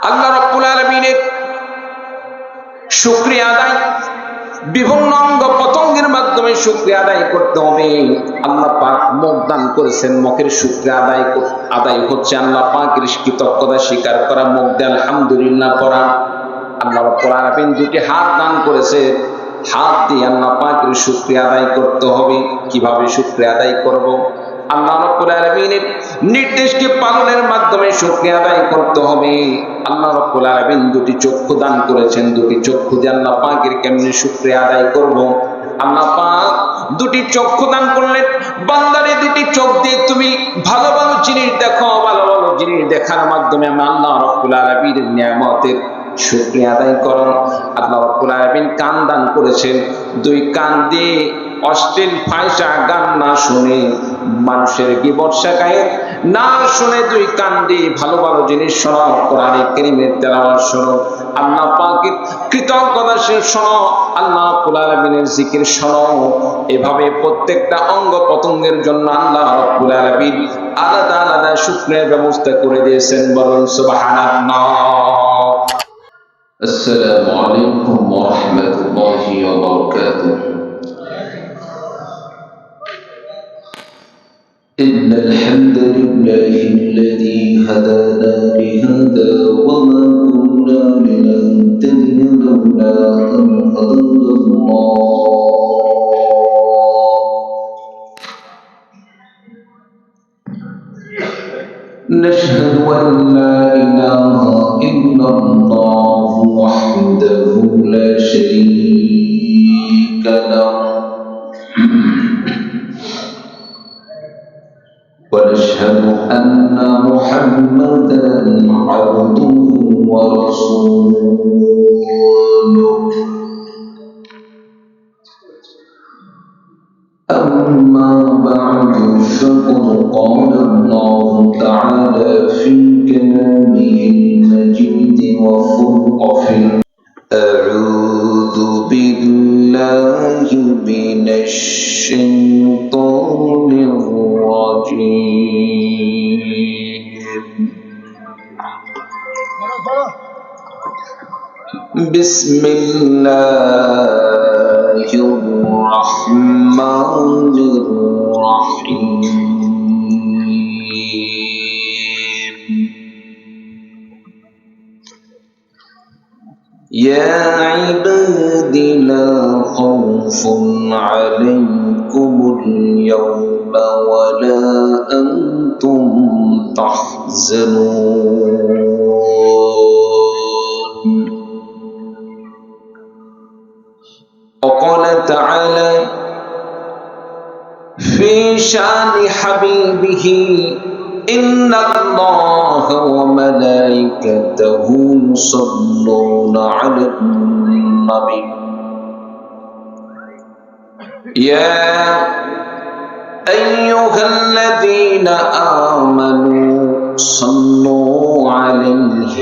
আল্লাহ রাব্বুল আলামিনের শুকরিয়া আদায় বিভিন্ন অঙ্গ প্রত্যঙ্গের মাধ্যমে শুকরিয়া আদায় করতে হবে। আল্লাহ পাক মুখ দান করেছেন, মুখের শুকরিয়া আদায় হচ্ছে আল্লাহ পাকের কৃতজ্ঞতা স্বীকার করা, মুখ দিয়ে আলহামদুলিল্লাহ পড়া। আল্লাহ রাব্বুল আলামিন দুটি হাত দান করেছে, হাত দিয়ে আল্লাহ পাকের শুকরিয়া আদায় করতে হবে। কিভাবে শুকরিয়া আদায় করব? আল্লাহ রাব্বুল আলামিনের নির্দেশকে পালনের মাধ্যমে শুকরিয়া আদায় করতে হবে। আল্লাহ রাব্বুল আলামিন দুটি চক্ষু দান করেছেন, দুটি চক্ষু দিয়ে আল্লাহ পাকের কেমনে শুকরিয়া আদায় করব? আল্লাহ পাক দুটি চক্ষু দান করলেন, বান্দারে দুটি চোখ দিয়ে তুমি ভালো ভালো জিনিস দেখো, ভালো ভালো জিনিস দেখার মাধ্যমে আমি আল্লাহ রাব্বুল আলামিনের নিয়ামতের শুকরিয়া আদায় করো। আল্লাহ রাব্বুল আলামিন কান দান করেছেন, দুই কান দিয়ে অশ্লীল ফাহিশা গান না শুনে, মানুষের গীবত শেখায় না শুনে, দুই কান দিয়ে ভালো ভালো জিনিস শোনো, কোরআনে কারীমের তেলাওয়াত শোনো, আল্লাহ পাকের কৃতজ্ঞতা শোনো, আল্লাহ রাব্বুল আলামিনের জিকির শোনো। এভাবে প্রত্যেকটা অঙ্গ প্রত্যঙ্গের জন্য আল্লাহ রাব্বুল আলামিন আলাদা আলাদা শুকরিয়ার ব্যবস্থা করে দিয়েছেন। বলুন সুবহানাল্লাহ। আসসালামু আলাইকুম ওয়া রাহমাতুল্লাহি ওয়া বারাকাতুহু। ইন্নাল হামদুলিল্লাহি আল্লাযী হাদানা লিহাদা ওয়া মা কুন্না লিনাহতাদিয়া লাওলা আন হাদানাল্লাহ। نشهد أن لا إله إلا الله وحده لا شريك له ونشهد أن محمدا عبده ورسوله. أما بعد فقد قال الله تعالى في كلامه المجيد وفرقه. أعوذ بالله من الشيطان الرجيم. بسم الله الرحمن الرحيم. يا عباد لا خوف عليكم اليوم ولا أنتم تحزنون. وقال تعالى في شان حبيبه إن الله وملائكته يصلون على النبي يا أيها الذين آمنوا صلوا عليه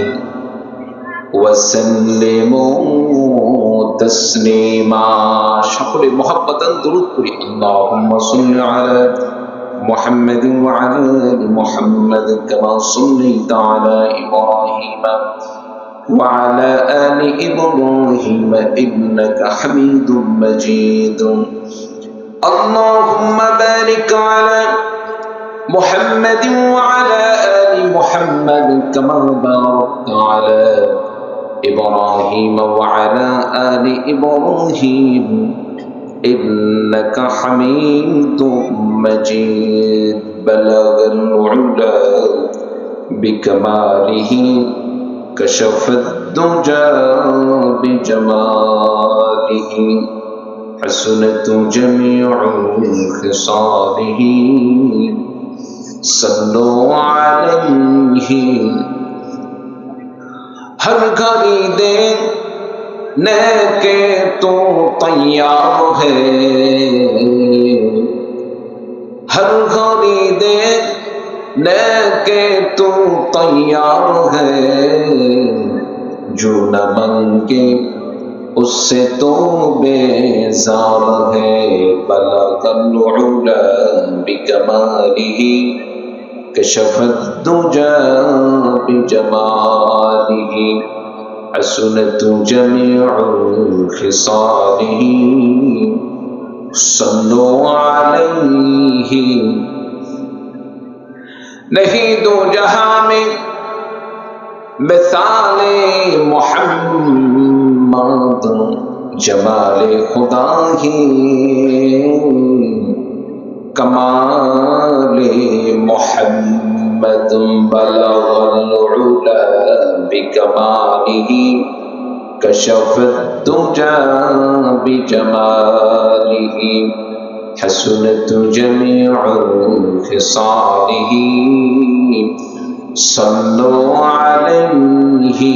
وسلموا تسليما. সকলে মহব্বতান দরুদ করি। اللهم صل على محمد وعلى آل محمد كما صليت على إبراهيم وعلى آل إبراهيم إنك حميد مجيد. اللهم بارك على محمد وعلى آل محمد كما باركت على إبراهيم وعلى آل إبراهيم إنك حميد مجيد. بلغ العلا بكماله كشف الدجى بجماله حسنت جميع خصاله صلوا عليه. हर घड़ी देने के तो तैयार है, हर घड़ी देने के तो तैयार है, जो न मांगे उससे तो बेजार है. बलगल उला बिकमालिही كشف الدجى بجماله حسنت جميع خصاله صلوا عليه नहीं दो जहां में मिसाल मोहम्मद जमाल खुदा ही कमाल मोहम्मद बलगल उला बिकमालिही कशफ दुजा बिजमालिही हसनत जमीउ खिसालिही सल्लु अलैहि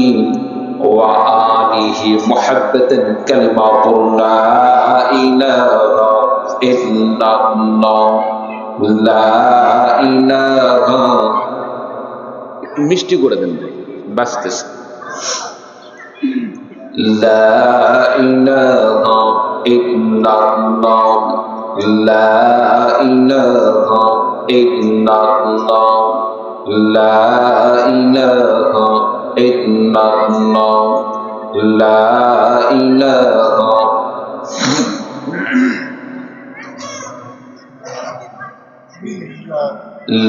व आलिहि मुहब्बतन कलिमातुल ला इलाहा इल्लल्लाह ला इलाहा একটু মিষ্টি করে দেন বাঁচতেছে লা ইলাহা ইল্লাল্লাহ লা ইলাহা ইল্লাল্লাহ লা ইলাহা ইল্লাল্লাহ লা ইলাহা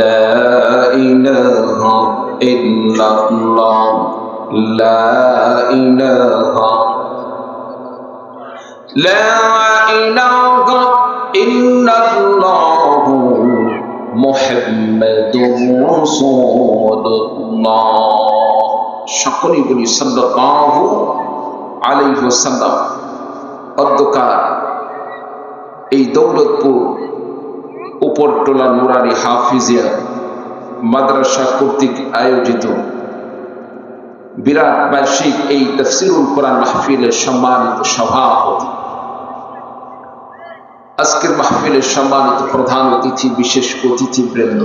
لا إله إلا الله لا إله إلا الله محمد رسول الله সকলেই বলি সাল্লাল্লাহু আলাইহি ওয়াসাল্লাম। অধ্যকার এই দৌলতপুর উপরটোলা নুরানি হাফিজিয়া মাদ্রাসা কর্তৃক আয়োজিত বিরাট বার্ষিক এই তাফসীরুল কোরআন মাহফিলের সম্মানিত সভাপতি, আজকের মাহফিলের সম্মানিত প্রধান অতিথি, বিশেষ অতিথিবৃন্দ,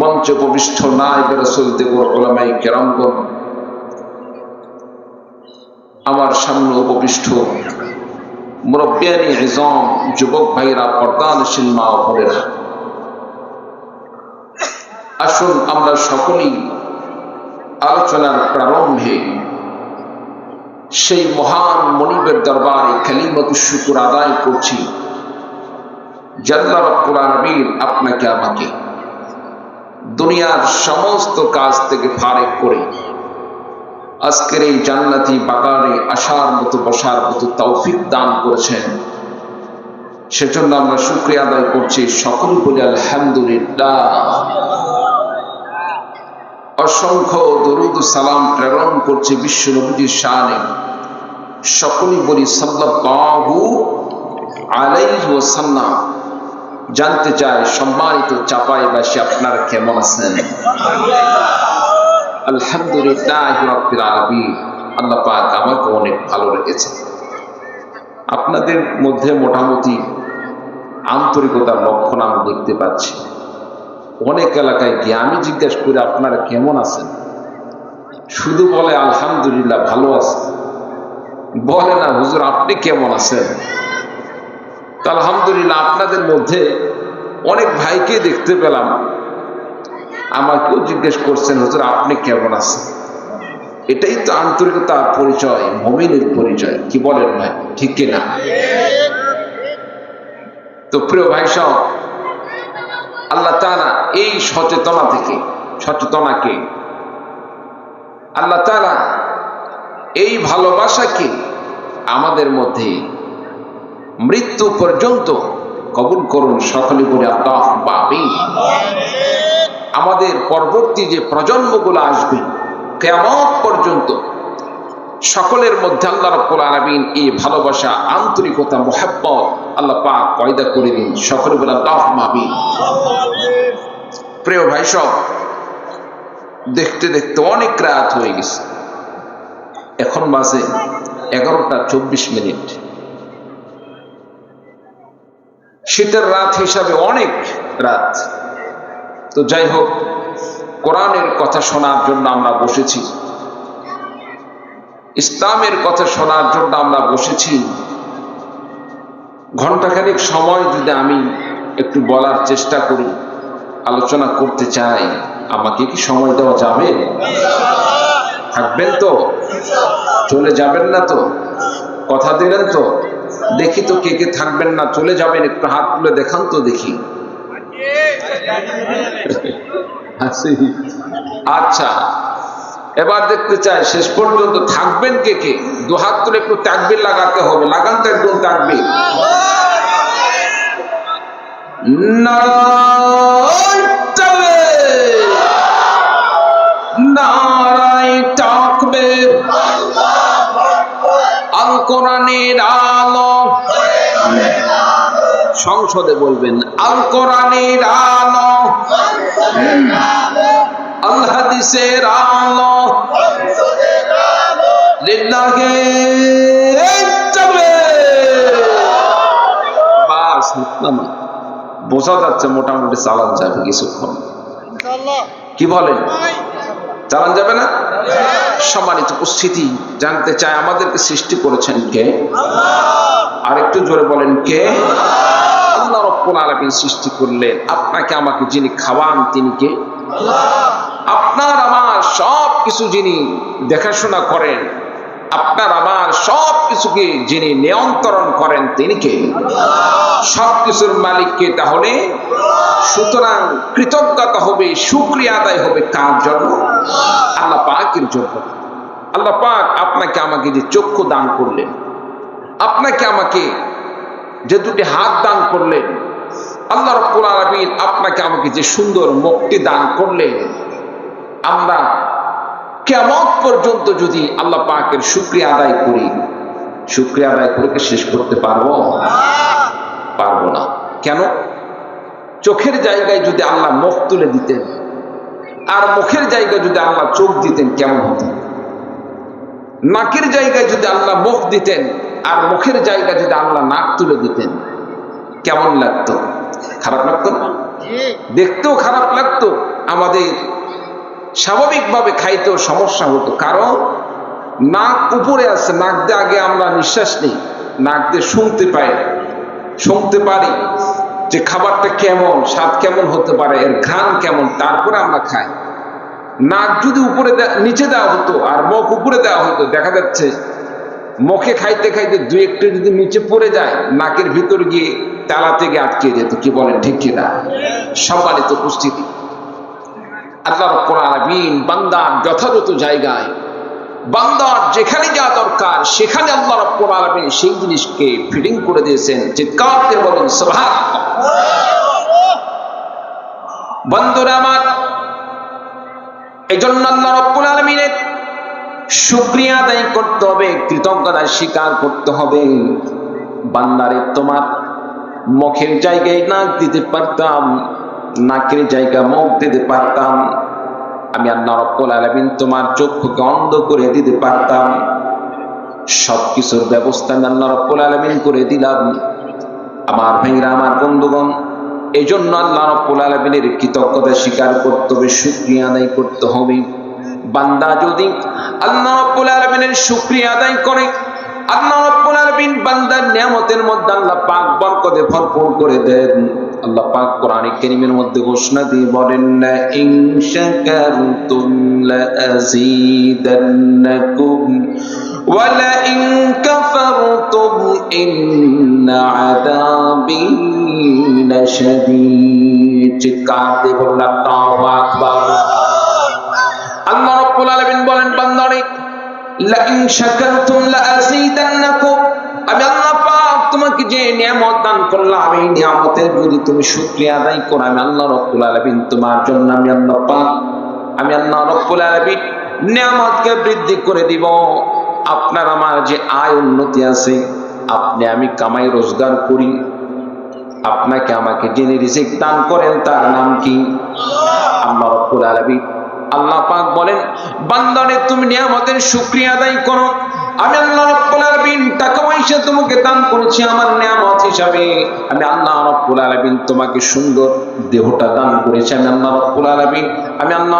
মঞ্চে উপবিষ্ট নায়েবে রাসূল দেবর উলামায়ে কেরামগণ, আমার সামনে উপবিষ্ট মুরব্বিয়ানি ইজম, যুবক ভাইরা, পর্দানশীল মা ও বোনেরা, আসুন আমরা সকলেই আলোচনার প্রারম্ভে সেই মহান মনিবের দরবারে কালিমাতুশ শুকর আদায় করছি। জাল্লা রাব্বুল আলামিন আপনাকে আমাকে দুনিয়ার সমস্ত কাজ থেকে ফারেক করে আজকের এই জান্নাতি বাগানে আসার মতো, বসার মতো তৌফিক দান করেছেন, সেজন্য আমরা শুকরিয়া আদায় করছি। সকল বলি আলহামদুলিল্লাহ। অসংখ্য দরুদ ও সালাম প্রেরণ করছি বিশ্ব নবীজির শানে। সকলেই বলি সাল্লাল্লাহু আলাইহি ওয়াসাল্লাম। জানতে চাই সম্মানিত চাঁপাইবাসী আপনারা কেমন আছেন? আলহামদুলিল্লাহ রাব্বিল আলামিন। আল্লাহ পাক আমাকে অনেক ভালো রেখেছে। আপনাদের মধ্যে মোটামুটি আন্তরিকতার লক্ষণ আমি দেখতে পাচ্ছি। অনেক এলাকায় গিয়ে আমি জিজ্ঞেস করি আপনারা কেমন আছেন, শুধু বলে আলহামদুলিল্লাহ ভালো আছে, বলে না হুজুর আপনি কেমন আছেন। তো আলহামদুলিল্লাহ আপনাদের মধ্যে অনেক ভাইকে দেখতে পেলাম, আমাকেও জিজ্ঞেস করছেন হুজুর আপনি কেমন আছেন। এটাই তো আন্তরিকতার পরিচয়, মুমিনের পরিচয়। কি বলেন ভাই, ঠিক কিনা? তো প্রিয় ভাই সব, আল্লাহ তাআলা এই সচেতনাকে আল্লাহ তাআলা এই ভালোবাসাকে আমাদের মধ্যে মৃত্যু পর্যন্ত কবুল করুন। সকলে বলে আল্লাহুম্মা আমিন। আমাদের পরবর্তী যে প্রজন্মগুলো আসবে কিয়ামত পর্যন্ত সকলের মধ্যে আল্লাহ রাব্বুল আলামিন এই ভালোবাসা, আন্তরিকতা, মুহাব্বত আল্লাহ পাক পয়দা করে দিন। সকলে বলে আল্লাহুম্মা আমিন। প্রিয় ভাই সব, দেখতে দেখতে অনেক রাত হয়ে গেছে। এখন বাজে 11:24। শীতের রাত হিসাবে অনেক রাত। তো যাই হোক, কোরআনের কথা শোনার জন্য আমরা বসেছি, ইসলামের কথা শোনার জন্য আমরা বসেছি। ঘন্টাখানেক সময় যদি আমি একটু বলার চেষ্টা করি, আলোচনা করতে চাই। আমাকে কি সময় দেওয়া যাবে? থাকবেন তো? চলে যাবেন না তো? কথা দিলেন তো? দেখি তো কে কে থাকবেন না, চলে যাবেন, একটু হাত তুলে দেখান তো দেখি। আচ্ছা, এবার দেখতে চাই শেষ পর্যন্ত থাকবেন কে কে। দু হাত তুলে একটু তাকবীর লাগাতে হবে। লাগান তো একদম তাকবীর। নারায়ে তাকবীর, নারায়ে তাকবীর। আল কোরআনের আলো, সংসদে বলবেন আল কোরআনের আলো, আল হাদিসের আলো, লিল্লাহি তাকবীর। বাস না, বোঝা যাচ্ছে মোটামুটি চালান যাবে কিছুক্ষণ। কি বলেন, চালান যাবে না? সম্মানিত উপস্থিতি, জানতে চাই আমাদেরকে সৃষ্টি করেছেন কে? আরেকটু জোরে বলেন কে? আল্লাহ রাব্বুল আলামিন সৃষ্টি করলেন। আপনাকে আমাকে যিনি খাওয়ান তিনি কে? আপনার আমার সব কিছু যিনি দেখাশোনা করেন, আপনার আমার সব কিছুকে যিনি নিয়ন্ত্রণ করেন তিনি কে? সবকিছুর মালিক কে? তাহলে সুতরাং কৃতজ্ঞতা হবে, শুকরিয়া আদায় হবে কার জন্য? আল্লাহ পাকের জন্য। আল্লাহ পাক আপনাকে আমাকে যে চক্ষু দান করলেন, আপনাকে আমাকে যে দুটি হাত দান করলেন, আল্লাহ রাব্বুল আলামিন আপনাকে আমাকে যে সুন্দর মুখটি দান করলেন, আমরা কিয়ামত পর্যন্ত যদি আল্লাহ পাকের শুকরিয়া আদায় করি, শুকরিয়া আদায় করে শেষ করতে পারবো? পারবো না। কেন? চোখের জায়গায় যদি আল্লাহ মুখ তুলে দিতেন আর মুখের জায়গায় যদি আল্লাহ চোখ দিতেন কেমন হতো? নাকের জায়গায় যদি আল্লাহ মুখ দিতেন আর মুখের জায়গায় যদি আল্লাহ নাক তুলে দিতেন কেমন লাগতো? খারাপ লাগতো না? দেখতেও খারাপ লাগতো, আমাদের স্বাভাবিকভাবে খাইতেও সমস্যা হতো। কারণ নাক উপরে আছে, নাক দিয়ে আগে আমরা নিঃশ্বাস নিই, নাক দিয়ে শুনতে পারি যে খাবারটা কেমন, স্বাদ কেমন হতে পারে, এর ঘ্রাণ কেমন, তারপরে আমরা খাই। নাক যদি উপরে নিচে দেওয়া হতো আর মুখ উপরে দেওয়া হতো, দেখা যাচ্ছে মুখে খাইতে খাইতে দুই একটু যদি নিচে পড়ে যায়, নাকের ভিতর গিয়ে তালা থেকে আটকে যেত। কি বলেন, ঠিক কিনা? সম্মানিত উপস্থিতি, আল্লাহ রাব্বুল আলামিন বান্দার যথাযথ জায়গায়, বান্দার যেখানে যা দরকার সেখানে আল্লাহ রাব্বুল আলামিন সেই জিনিসকে ফিটিং করে দিয়েছেন। চিৎকার দিয়ে বলেন সুবহানাল্লাহ। বন্ধুরা আমার, এই জন্য আল্লাহ রাব্বুল আলামিনের শুকরিয়া আদায় করতে হবে, কৃতজ্ঞতা স্বীকার করতে হবে। বান্দারে, তোমার মুখের জায়গায় নাক দিতে পারতাম, নাকের জায়গায় মুখ দিতে পারতাম, আমি আল্লাহ রাব্বুল আলামিন তোমার চক্ষুকে অন্ধ করে দিতে পারতাম। সবকিছুর ব্যবস্থা আমি আল্লাহ রাব্বুল আলামিন করে দিলাম। আমার ভাইরা, আমার বন্ধুগণ, এই জন্য আল্লাহ রাব্বুল আলামিনের কৃতজ্ঞতা স্বীকার করতে হবে, শুকরিয়া আদায় করতে হবে। বান্দা যদি আল্লাহ রাব্বুল আলামিনের শুকরিয়া আদায় করে, আল্লাহ রাব্বুল আলামিন বান্দার নিয়ামতের মধ্যে আল্লাহ পাক বরকতে ভরপুর করে দেন। আল্লাহ পাক কোরআনে কারীমের মধ্যে ঘোষণা দিয়ে বলেন, লা ইন শাকারতুম লা আযীদান্নাকুম ওয়া লা ইন কাফারতুম ইন্না আযাবি লাশাদীদ। চিৎকার দিয়ে বলুন আল্লাহু আকবার। আল্লাহ রাব্বুল আলামিন বলেন, বান্দারে, লা ইন শাকারতুম লা আযীদান্নাকুম, আমি আল্লাহ পাক তোমাকে যে নিয়ামত দান করলাম, এই নিয়ামতের যদি তুমি শুকরিয়া আদায় করো, আমি আল্লাহ রাব্বুল আলামিন তোমার জন্য আমি আল্লাহ রাব্বুল আলামিন নিয়ামতকে বৃদ্ধি করে দিব। আপনার আমার যে আয় উন্নতি আছে, আপনি আমি কামাই রোজগার করি, আপনাকে আমাকে যিনি রিজিক দান করেন তার নাম কি? আল্লাহ রাব্বুল আলামিন। আল্লাহ পাক বলেন, বান্দারে, তুমি নিয়ামতের শুকরিয়া আদায় করো, আমি আল্লাহ রাব্বুল আলামিন টাকা পয়সা তোমাকে দান করেছি আমার নিয়ামত হিসাবে। আমি আল্লাহ রাব্বুল আলামিন তোমাকে সুন্দর দেহটা দান করেছি। আমি আল্লাহ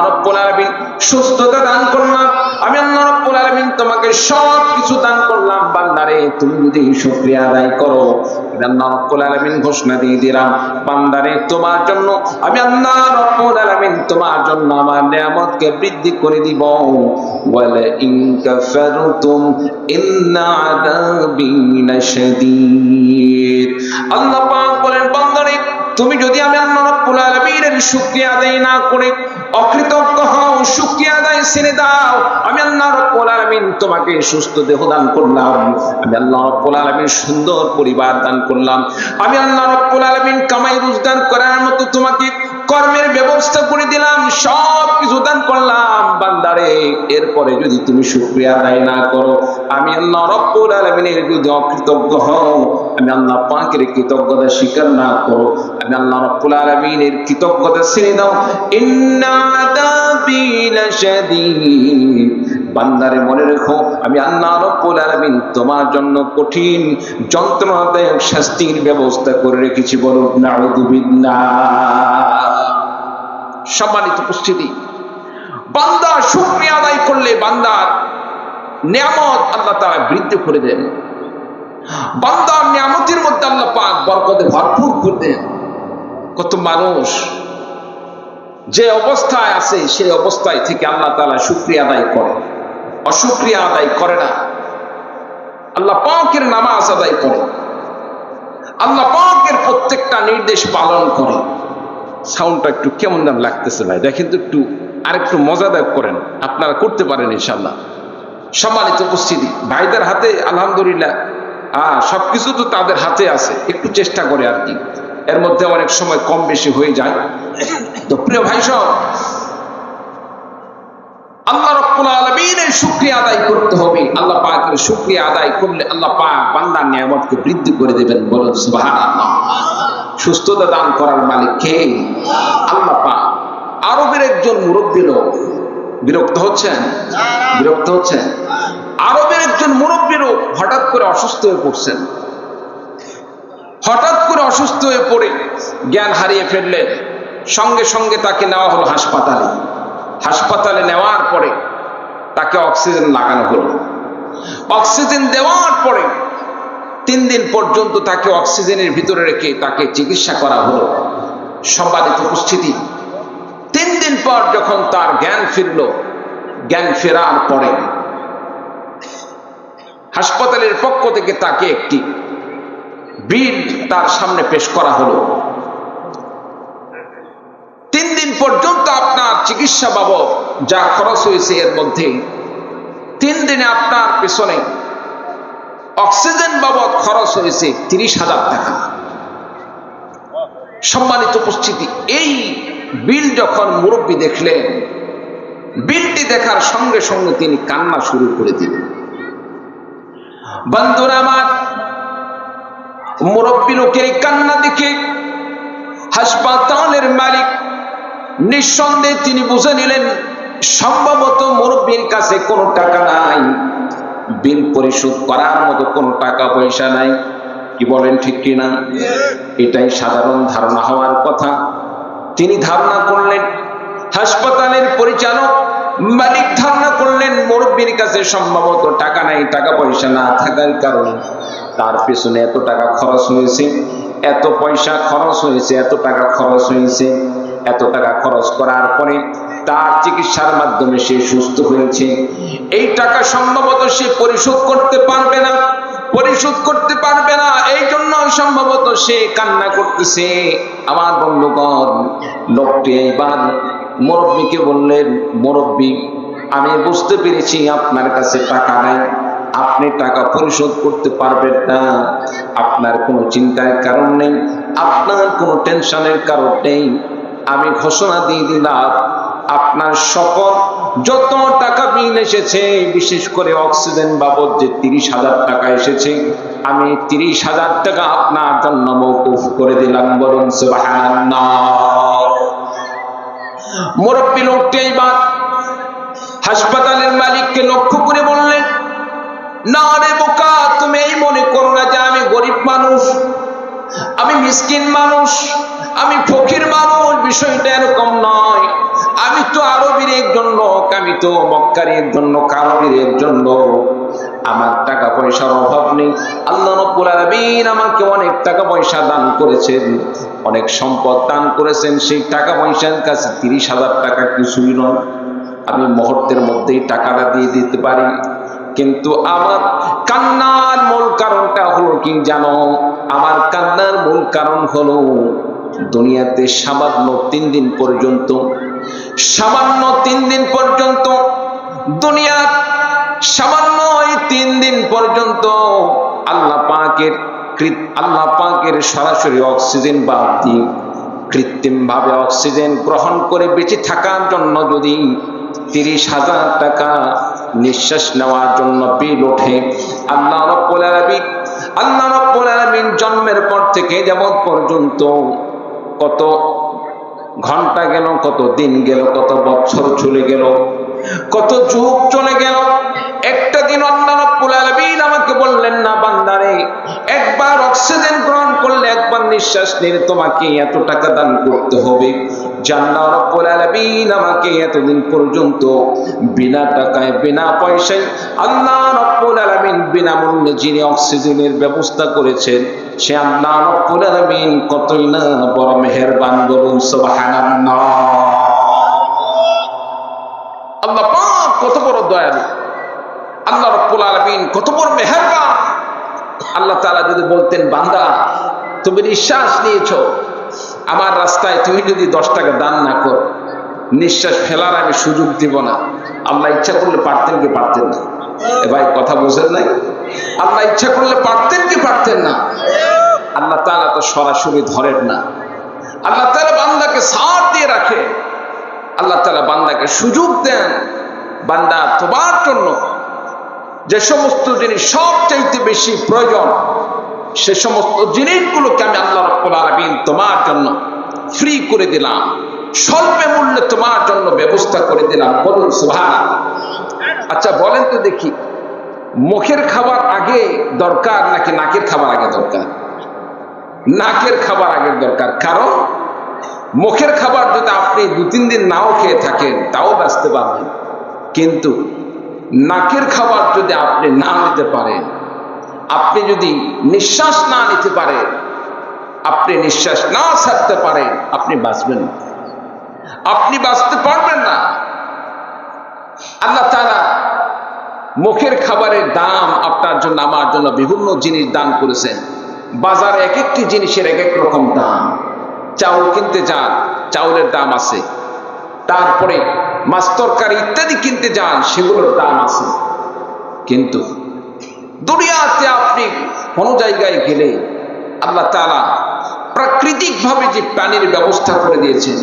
রাব্বুল আলামিন সুস্থতা দান করলাম। আমি আল্লাহ রাব্বুল আলামিন তোমাকে সব কিছু দান করলাম। বান্দারে, তুমি যদি শুকরিয়া আদায় করো, আমি আল্লাহ রাব্বুল আলামিন ঘোষণা দিয়ে দিলাম, বান্দারে তোমার জন্য আমি আল্লাহ রাব্বুল আলামিন তোমার জন্য আমার নিয়ামতকে বৃদ্ধি করে দিব। ওয়ালা ইন কাফারতুম ইন্না আযাবি লাশাদীদ। আল্লাহ পাক বলেন, বান্দারে তুমি যদি আমি আল্লাহ রাব্বুল আলামিনের শুকরিয়া আদায় না করে অকৃতজ্ঞ হও, শুকরিয়া আদায় ছেড়ে দাও, আমি আল্লাহ রাব্বুল আলামিন তোমাকে সুস্থ দেহ দান করলাম, আমি আল্লাহ রাব্বুল আলামিন সুন্দর পরিবার দান করলাম, আমি আল্লাহ রাব্বুল আলামিন কামাই রোজগার করার মতো তোমাকে কর্মের ব্যবস্থা করে দিলাম, সব কিছু দান করলাম। বান্দারে এরপরে যদি তুমি শুকরিয়া আদায় না করো, আমি আল্লাহ রাব্বুল আলামিনের যদি অকৃতজ্ঞ হও, আমি আল্লাহ পাকের কৃতজ্ঞতা স্বীকার না করো, আমি আল্লাহ রাব্বুল আলামিনের কৃতজ্ঞতা ছেড়ে দাও, ইন্না আযাবি লাশাদীদ। বান্দারে মনে রেখো, আমি আল্লাহ রাব্বুল আলামিন তোমার জন্য কঠিন যন্ত্রণাদায়ক শাস্তির ব্যবস্থা করে রেখেছি। বলুন নাউযুবিল্লাহ। সম্মানিত উপস্থিতি, বান্দা শুকরিয়া আদায় করলে বান্দার নিয়ামত আল্লাহ তাআলা বৃদ্ধি করে দেন, বান্দার নিয়ামতের মধ্যে আল্লাহ পাক বরকতে ভরপুর করে দেন। কত মানুষ যে অবস্থায় আছে সেই অবস্থায় থেকে আল্লাহ তাআলা শুকরিয়া আদায় করে, অশুকরিয়া আদায় করে না। আল্লাহ পাকের নামাজ আদায় করে, আল্লাহ পাকের প্রত্যেকটা নির্দেশ পালন করে। সাউন্ডটা একটু কেমন দাম লাগতেছে ভাই, দেখেন তো একটু আরেকটু মজাদার করেন, আপনারা করতে পারেন ইনশাআল্লাহ। সম্মানিত উপস্থিতি, ভাইদের হাতে আলহামদুলিল্লাহ সবকিছু তো তাদের হাতে আছে, একটু চেষ্টা করে আর কি, এর মধ্যে অনেক সময় কম বেশি হয়ে যায়। তো প্রিয় ভাই সব, আল্লাহ রাব্বুল আলামিনের শুকরিয়া আদায় করতে হবে। আল্লাহ পাকের শুকরিয়া আদায় করলে আল্লাহ পাক বান্দার নিয়ামতকে বৃদ্ধি করে দেবেন। বলুন সুবহানাল্লাহ। সুস্থতা দান করার মালিক কে? আল্লাহ পাক। আরবের একজন মুরব্বী লোক, বিরক্ত হচ্ছেন? বিরক্ত হচ্ছেন? আরবের একজন মুরব্বী লোক হঠাৎ করে অসুস্থ হয়ে পড়ছেন। হঠাৎ করে অসুস্থ হয়ে পড়ে জ্ঞান হারিয়ে ফেললেন। সঙ্গে সঙ্গে তাকে নেওয়া হলো হাসপাতালে। হাসপাতালে নেওয়ার পরে তাকে অক্সিজেন লাগানো হলো। অক্সিজেন দেওয়ার পরে 3 দিন পর্যন্ত তাকে অক্সিজেনের ভিতরে রেখে তাকে চিকিৎসা করা হলো। সম্মানিত উপস্থিতি, 3 দিন পর যখন তার জ্ঞান ফিরল, জ্ঞান ফেরার পরে হাসপাতালের পক্ষ থেকে তাকে একটি বিল তার সামনে পেশ করা হলো। 3 দিন পর্যন্ত আপনার চিকিৎসা বাবদ যা খরচ হয়েছে এর মধ্যে 3 দিনে আপনার পেছনে অক্সিজেন বাবদ খরচ হয়েছে 30,000 টাকা। সম্মানিত উপস্থিতি, এই বিল যখন মুরব্বী দেখলেন, বিলটি দেখার সঙ্গে সঙ্গে তিনি কান্না শুরু করে দিলেন। বন্ধুরা আমার, মুরব্বী লোকের কান্না দেখে হাসপাতালের মালিক নিঃসন্দেহে তিনি বুঝে নিলেন সম্ভবত মুরব্বীর কাছে কোনো টাকা নাই, বিল পরিশোধ করার মতো কোনো টাকা পয়সা নাই। কি বলেন, ঠিক কিনা? এটাই সাধারণ ধারণা হওয়ার কথা। তিনি ধারণা করলেন, হাসপাতালের পরিচালক মালিক ধারণা করলেন মুরব্বীর কাছে সম্ভবত টাকা নাই। টাকা পয়সা না থাকার কারণে তার পেছনে এত টাকা খরচ হয়েছে, এত পয়সা খরচ হয়েছে, এত টাকা খরচ হয়েছে। এত টাকা খরচ করার পরে তার চিকিৎসার মাধ্যমে সে সুস্থ হয়েছে। এই টাকা সম্ভবত সে পরিশোধ করতে পারবে না, পরিশোধ করতে পারবে না, এই জন্য সম্ভবত সে কান্না করতেছে। আমার বন্ধুগণ, লোকটি এইবার মুরব্বীকে বললেন, মুরব্বী, আমি বুঝতে পেরেছি আপনার কাছে টাকা নাই, আপনি টাকা পরিশোধ করতে পারবেন না। আপনার কোনো চিন্তার কারণ নেই, আপনার কোনো টেনশনের কারণ নেই। আমি ঘোষণা দিয়ে দিলাম, আপনার সকল যত টাকা বিল এসেছে, বিশেষ করে অক্সিজেন বাবদ যে 30,000 টাকা এসেছে, আমি 30,000 টাকা আপনার জন্য মওকুফ করে দিলাম। বলুন সুবহানাল্লাহ। মুরব্বী লোকটি এইবার হাসপাতালের মালিককে লক্ষ্য করে বললেন, না রে বোকা, তুমি এই মনে করো না যে আমি গরিব মানুষ, আমি মিসকিন মানুষ, আমি ফকির মানুষ। বিষয়টা এরকম নয়। আমি তো আরবের একজন লোক, আমি তো মক্কার একজন লোক, আরবের একজন লোক। আমার টাকা পয়সার অভাব নেই, আল্লাহ রাব্বুল আলামিন আমাকে অনেক টাকা পয়সা দান করেছেন, অনেক সম্পদ দান করেছেন, সেই টাকা পয়সার কাছে 30,000 টাকা কিছুই নয়, আমি মুহূর্তের মধ্যেই টাকাটা দিয়ে দিতে পারি। কিন্তু আমার কান্নার মূল কারণটা হলো কি জানো? আমার কান্নার মূল কারণ হলো দুনিয়াতে সামান্য 3 দিন পর্যন্ত, সামান্য 3 দিন পর্যন্ত দুনিয়ার সামান্য এই 3 দিন পর্যন্ত আল্লাহ পাকের সরাসরি অক্সিজেন বাদ দিয়ে কৃত্রিম ভাবে অক্সিজেন গ্রহণ করে বেঁচে থাকার জন্য যদি 30,000 টাকা নিঃশ্বাস নেওয়ার জন্য বিল ওঠে, আল্লাহ রাব্বুল আলামিন জন্মের পর থেকে যেমন পর্যন্ত কত ঘন্টা গেল, কত দিন গেল, কত বছর চলে গেল, কত যুগ চলে গেল, একটা দিন আল্লাহ রাব্বুল আলামিন আমাকে বললেন না বান্দারে, একবার অক্সিজেন গ্রহণ করলে, একবার নিঃশ্বাস নিলে তোমাকে এত টাকা দান করতে হবে। আল্লাহ রাব্বুল আলামিন আমাকে এতদিন পর্যন্ত বিনা টাকায় বিনা পয়সায় আল্লাহ রাব্বুল আলামিন বিনামূল্যে যিনি অক্সিজেনের ব্যবস্থা করেছেন, সে আল্লাহ রাব্বুল আলামিন কতই না বড় মেহেরবান, বলুন সুবহানাল্লাহ। আল্লাহ পাক কত বড় দয়ালু, আল্লাহ রাব্বুল আলামিন কত বড় মেহেরবান। আল্লাহ তাআলা যদি বলতেন, বান্দা তুমি নিঃশ্বাস নিয়েছো, আমার রাস্তায় তুমি যদি 10 টাকা দান না করো, নিঃশ্বাস ফেলার আমি সুযোগ দিব না। আল্লাহ ইচ্ছা করলে পারতেন কি পারতেন না? এ ভাই কথা বুঝেন নাই? আল্লাহ ইচ্ছা করলে পারতেন কি পারতেন না? আল্লাহ তাআলা তো সরাসরি ধরেন না, আল্লাহ তাআলা বান্দাকে ছাড় দিয়ে রাখে, আল্লাহ তাআলা বান্দাকে সুযোগ দেন। বান্দা তোমার জন্য যে সমস্ত জিনিস সবচাইতে বেশি প্রয়োজন, সে সমস্ত জিনিসগুলোকে আমি আল্লাহ রাব্বুল আলামিন তোমার জন্য ফ্রি করে দিলাম, স্বল্প মূল্যে তোমার জন্য ব্যবস্থা করে দিলাম, বলুন সুবহানাল্লাহ। আচ্ছা বলেন তো দেখি, মুখের খাবার আগে দরকার নাকি নাকের খাবার আগে দরকার? নাকের খাবার আগে দরকার। কারণ মুখের খাবার যদি আপনি 2-3 দিন নাও খেয়ে থাকেন তাও বাঁচতে পারবেন, কিন্তু নাকের খাবার যদি আপনি না নিতে পারেন, আপনি যদি নিঃশ্বাস না নিতে পারেন, আপনি নিঃশ্বাস না ছাড়তে পারেন, আপনি বাঁচবেন না, আপনি বাঁচতে পারবেন না। আল্লাহ তাআলা মুখের খাবারের দাম আপনার জন্য আমার জন্য বিভিন্ন জিনিস দান করেছেন। বাজারে এক একটি জিনিসের এক এক রকম দাম। চাউল কিনতে যান, চাউলের দাম আছে, তারপরে মাছ তরকারি ইত্যাদি কিনতে যান, সেগুলোর দাম আছে। কিন্তু দুনিয়াতে আপনি কোনো জায়গায় গেলে আল্লাহ তাআলা প্রাকৃতিক ভাবে যে পানির ব্যবস্থা করে দিয়েছেন,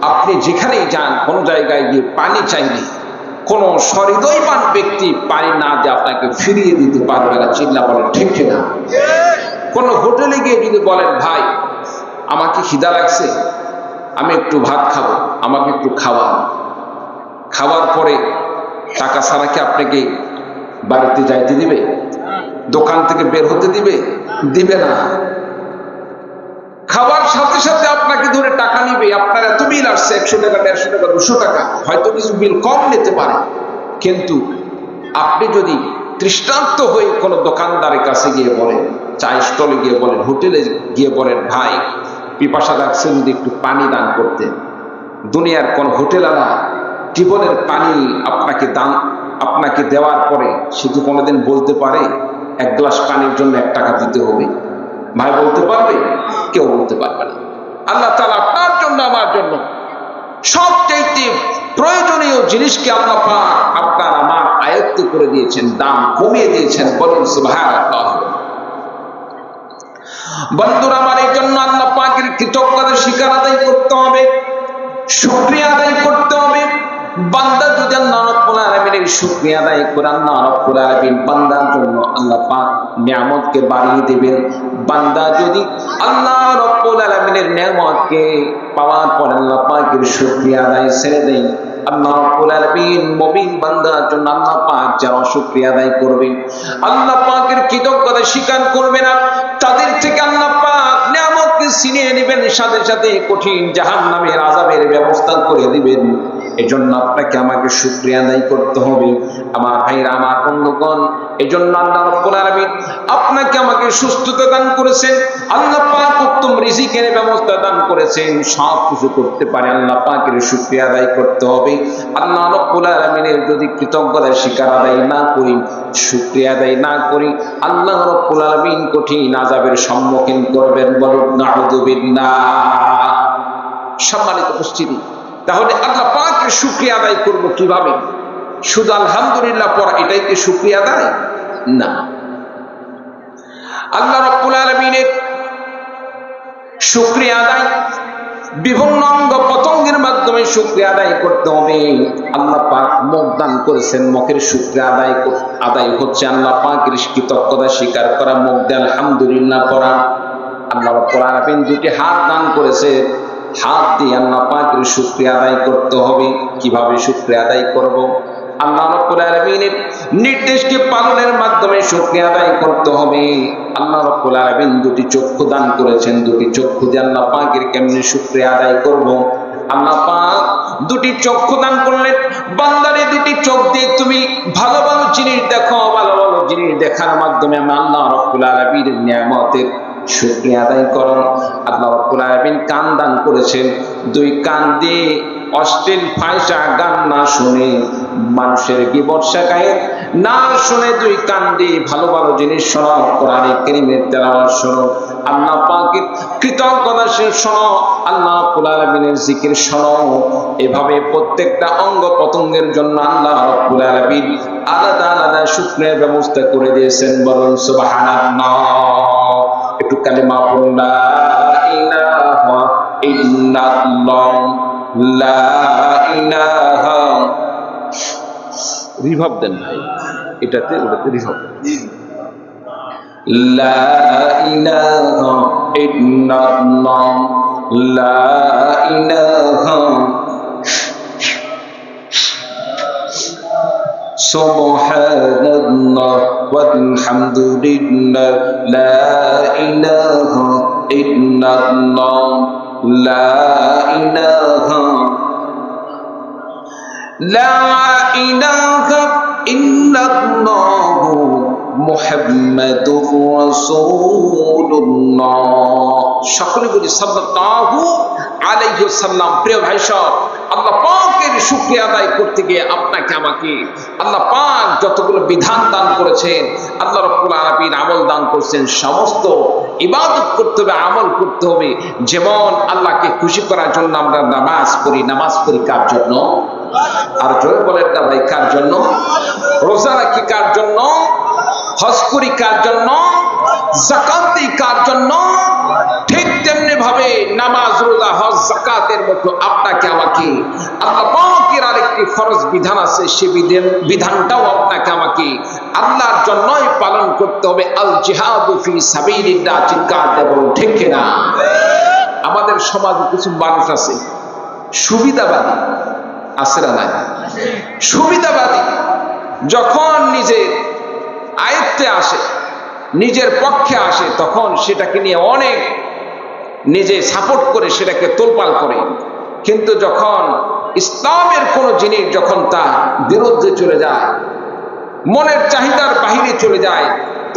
আপনি যেখানেই যান কোনো জায়গায় গিয়ে পানি চাইলে কোনো সহৃদয়বান ব্যক্তি পানি না দিয়ে আপনাকে ফিরিয়ে দিতে পারবে না। চিল্লা বলেন ঠিক কিনা? কোনো হোটেলে গিয়ে যদি বলেন, ভাই আমাকে খিদা লাগছে, আমি একটু ভাত খাবো, আমাকে একটু খাওয়ান, খাওয়ার পরে টাকা ছাড়া কি আপনাকে বাড়িতে যাইতে দিবে? দোকান থেকে বের হতে দিবে? দিবে না। খাবার সাথে সাথে আপনাকে ধরে টাকা নিবে। আপনার এত বিল আসছে, 100 টাকা, 150 টাকা, 200 টাকা, হয়তো কিছু বিল কম নিতে পারে। কিন্তু আপনি যদি তৃষ্ণার্ত হয়ে কোনো দোকানদারের কাছে গিয়ে বলেন, চায় স্টলে গিয়ে বলেন, হোটেলে গিয়ে বলেন, ভাই পিপাসা লাগছে, যদি একটু পানি দান করতেন, দুনিয়ার কোন হোটেলওয়ালা টিউবওয়েলের পানি আপনাকে দেওয়ার পরে সে কি কোনোদিন বলতে পারে 1 গ্লাস পানির জন্য 1 টাকা দিতে হবে? ভাই বলতে পারবে? কেউ বলতে পারবে না। আল্লাহ তাআলা আপনার জন্য আমার জন্য সবচাইতে প্রয়োজনীয় জিনিসকে আল্লাহ পাক আপনার আমার আয়ত্ত করে দিয়েছেন, দাম কমিয়ে দিয়েছেন, বলুন সুবহানাল্লাহ। বন্ধুরা আমার, এই জন্য আল্লাহ পাকের কৃতজ্ঞতা স্বীকার আদায় করতে হবে, শুকরিয়া আদায় করতে হবে। বান্দা যদি আল্লাহ রাব্বুল আলামিনের শুকরিয়া আদায় করে, আল্লাহ রাব্বুল আলামিন বান্দার জন্য আল্লাহ পাক নিয়ামতকে বাড়িয়ে দিবেন। বান্দা যদি আল্লাহ রাব্বুল আলামিনের নিয়ামতকে পাওয়ার পর আল্লাহ পাকের শুকরিয়া আদায় ছেড়ে দেয়, আল্লাহ রাব্বুল আলামিন মুমিন বান্দার জন্য আল্লাহ পাক যারা শুকরিয়া আদায় করবে, আল্লাহ পাকের কৃতজ্ঞতা স্বীকার করবে না, তাদের থেকে আল্লাহ পাক নিয়ামতকে ছিনিয়ে নেবেন, সাথে সাথে কঠিন জাহান্নামের আযাবের ব্যবস্থা করে দিবেন। এজন্য আপনাকে আমাকে শুকরিয়া আদায় করতে হবে। আমার ভাইরা, আমার বন্ধুগণ, এজন্য আল্লাহ রাব্বুল আলামিন আপনাকে আমাকে সুস্থতা দান করেছেন। আল্লাহ পাক উত্তম রিজিকের ব্যবস্থা দান করেছেন। সব কিছু করতে পারে আল্লাহ পাকের শুকরিয়া আদায় করতে হবে। আল্লাহ রাব্বুল আলামিনের যদি কৃতজ্ঞতা স্বীকার আদায় না করি, শুকরিয়া আদায় না করি, আল্লাহ রাব্বুল আলামিন কঠিন আযাবের সম্মুখীন করবেন। বলুন নাউযুবিল্লাহ। সম্মানিত উপস্থিতি, তাহলে আল্লাহ পাকের শুকরিয়া আদায় করব কিভাবে? শুধু আলহামদুলিল্লাহ পড়া এটাই কি শুকরিয়া আদায়? না। আল্লাহ রাব্বুল আলামিনের শুকরিয়া আদায় বিভিন্ন অঙ্গ প্রত্যঙ্গের মাধ্যমে শুকরিয়া আদায় করতে হবে। আল্লাহ পাক মুখ দান করেছেন, মুখের শুকরিয়া আদায় হচ্ছে আল্লাহ পাকের কৃতজ্ঞতা স্বীকার করা, মুখ দিয়ে আলহামদুলিল্লাহ পড়া। আল্লাহ রাব্বুল আলামিন দুটি হাত দান করেছে, হাত দিয়ে আল্লাহ পাকের শুকরিয়া আদায় করতে হবে। কিভাবে শুকরিয়া আদায় করব? আল্লাহ রাব্বুল আলামিনের নির্দেশকে পালনের মাধ্যমে শুকরিয়া আদায় করতে হবে। আল্লাহ রাব্বুল আলামিন দুটি চক্ষু দান করেছেন, দুটি চক্ষু দিয়ে আল্লাহ পাকের কেমনে শুকরিয়া আদায় করব? আল্লাহ পাক দুটি চক্ষু দান করলেন, বান্দারে দুটি চোখ দিয়ে তুমি ভালো ভালো জিনিস দেখো, ভালো ভালো জিনিস দেখার মাধ্যমে আমি আল্লাহ রাব্বুল আলামিনের নিয়ামতের শুকরিয়া আদায় করো। আল্লাহ রাব্বুল আলামিন কান দান করেছেন, দুই কান দিয়ে অশ্লীল ফাহিশা গান না শুনে, মানুষের গীবত শেখায়েত না শুনে, দুই কান দিয়ে ভালো ভালো জিনিস শোনো, কোরআনে কারীমের তেলাওয়াত শোনো, আল্লাহ পাকের কৃতজ্ঞতা শোনো, আল্লাহ রাব্বুল আলামিনের জিকির শোনো। এভাবে প্রত্যেকটা অঙ্গ প্রত্যঙ্গের জন্য আল্লাহ রাব্বুল আলামিন আলাদা আলাদা শুকরিয়ার ব্যবস্থা করে দিয়েছেন। বলুন সুবহানাল্লাহ। একটু কালিমা পড়ুন, লা ইলাহা ইল্লাল্লাহ, লা ইলাহা। রিভাব দেন ভাই, এটাতে ওটাতে রিভাব দেন। লা ইলাহা ইল্লাল্লাহ, লা ইলাহা সুবহানাল্লাহ ওয়ালহামদুলিল্লাহ, লা ইলাহা ইল্লাল্লাহ, লা ইলাহা, লা ইলাহা ইল্লাল্লাহ মুহাম্মাদুর রাসূলুল্লাহ। সকলে বলি সাল্লাল্লাহু আলাইহি ওয়াসাল্লাম। প্রিয় ভাই সব, আল্লাহ পাকের শুকরিয়া আদায় করতে গিয়ে আপনাকে আমাকে আল্লাহ পাক যতগুলো বিধান দান করেছেন, আল্লাহ রাব্বুল আলামিন আমল দান করেছেন, সমস্ত ইবাদত করতে হবে, আমল করতে হবে। যেমন আল্লাহকে খুশি করার জন্য আমরা নামাজ পড়ি, নামাজ পড়ি কার জন্য? আর জোরে বলেন না ভাই, কার জন্য? রোজা রাখি কার জন্য? হজ করি কার জন্য? যাকাত দিই কার জন্য? ঠিক তেমনি ভাবে নামাজ, রোজা, হজ, যাকাতের মতো আপনাকে আমাকে আল্লাহ পাকের আরেকটি ফরজ বিধান আছে, সেই বিধানটাও আপনাকে আমাকে আল্লাহর জন্যই পালন করতে হবে। আল জিহাদু ফি সাবিলিল্লাহ। চিৎকার দিয়ে বলুন ঠিক কিনা? আমাদের সমাজে কিছু মানুষ আছে সুবিধাবাদী, আছে না নাই? সুবিধাবাদী যখন নিজের আয়ত্তে আসে, নিজের পক্ষে আসে, তখন সেটাকে নিয়ে অনেক নিজে সাপোর্ট করে, সেটাকে তোলপাল করে। কিন্তু যখন ইসলামের কোন জিনিস যখন তার বিরুদ্ধে চলে যায়, মনের চাহিদার বাহিরে চলে যায়,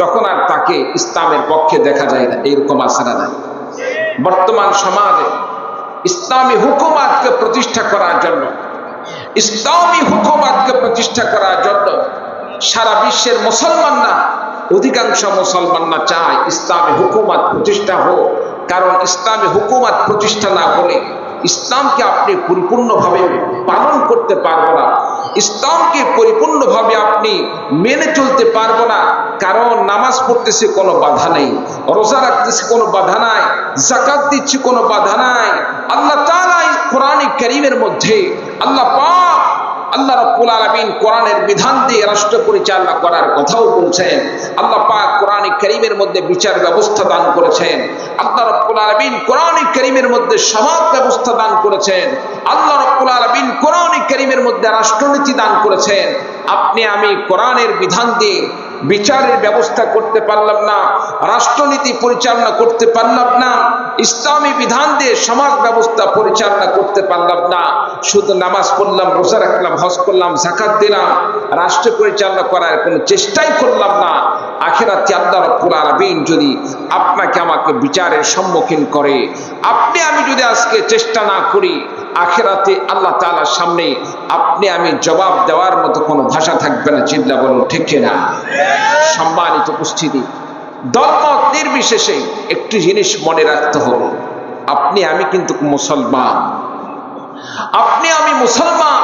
তখন আর তাকে ইসলামের পক্ষে দেখা যায় না। এইরকম আছে না নাই? বর্তমান সমাজে ইসলামী হুকুমাতকে প্রতিষ্ঠা করার জন্য, ইসলামী হুকুমাতকে প্রতিষ্ঠা করার জন্য সারা বিশ্বের মুসলমানরা, অধিকাংশ মুসলমানরা চায় ইসলামী হুকুমাত প্রতিষ্ঠা হোক। কারণ ইসলামী হুকুমাত প্রতিষ্ঠা না হলে ইসলামকে আপনি পরিপূর্ণভাবে পালন করতে পারবো না, ইসলামকে পরিপূর্ণভাবে আপনি মেনে চলতে পারবো না। কারণ নামাজ পড়তেছে কোনো বাধা নেই, রোজা রাখতেছে কোনো বাধা নাই, যাকাত দিচ্ছে কোনো বাধা নাই। আল্লাহ তাআলা কোরআনে কারীমের মধ্যে আল্লাহ পাক, আল্লাহ রাব্বুল আলামিন কোরআনের বিধান দিয়ে রাষ্ট্র পরিচালনা করার কথাও বলছেন। আল্লাহ পাক কোরআনে কারীমের মধ্যে বিচার ব্যবস্থা দান করেছেন। আল্লাহ রাব্বুল আলামিন কোরআনে কারীমের মধ্যে সমাজ ব্যবস্থা দান করেছেন। আল্লাহ রাব্বুল আলামিন কোরআনে কারীমের মধ্যে রাষ্ট্রনীতি দান করেছেন। আপনি আমি কোরআনের বিধান দিয়ে বিচারের ব্যবস্থা করতে পারলাম না, রাষ্ট্রনীতি পরিচালনা করতে পারলাম না, ইসলামী বিধান দিয়ে সমাজ ব্যবস্থা পরিচালনা করতে পারলাম না, শুধু নামাজ পড়লাম, রোজা রাখলাম, হজ করলাম, যাকাত দিলাম, রাষ্ট্র পরিচালনা করার কোনো চেষ্টাই করলাম না, আখিরাতে আল্লাহ রাব্বুল আলামিন যদি আপনাকে আমাকে বিচারের সম্মুখীন করে, আপনি আমি যদি আজকে চেষ্টা না করি, আখিরাতে আল্লাহ তাআলার সামনে আপনি আমি জবাব দেওয়ার মতো কোনো ভাষা থাকবে না। চিল্লা বলুন ঠিক কিনা? সম্মানিত উপস্থিতি, দলমত নির্বিশেষে একটি জিনিস মনে রাখতে হবে, আপনি আমি কিন্তু মুসলমান, আপনি আমি মুসলমান,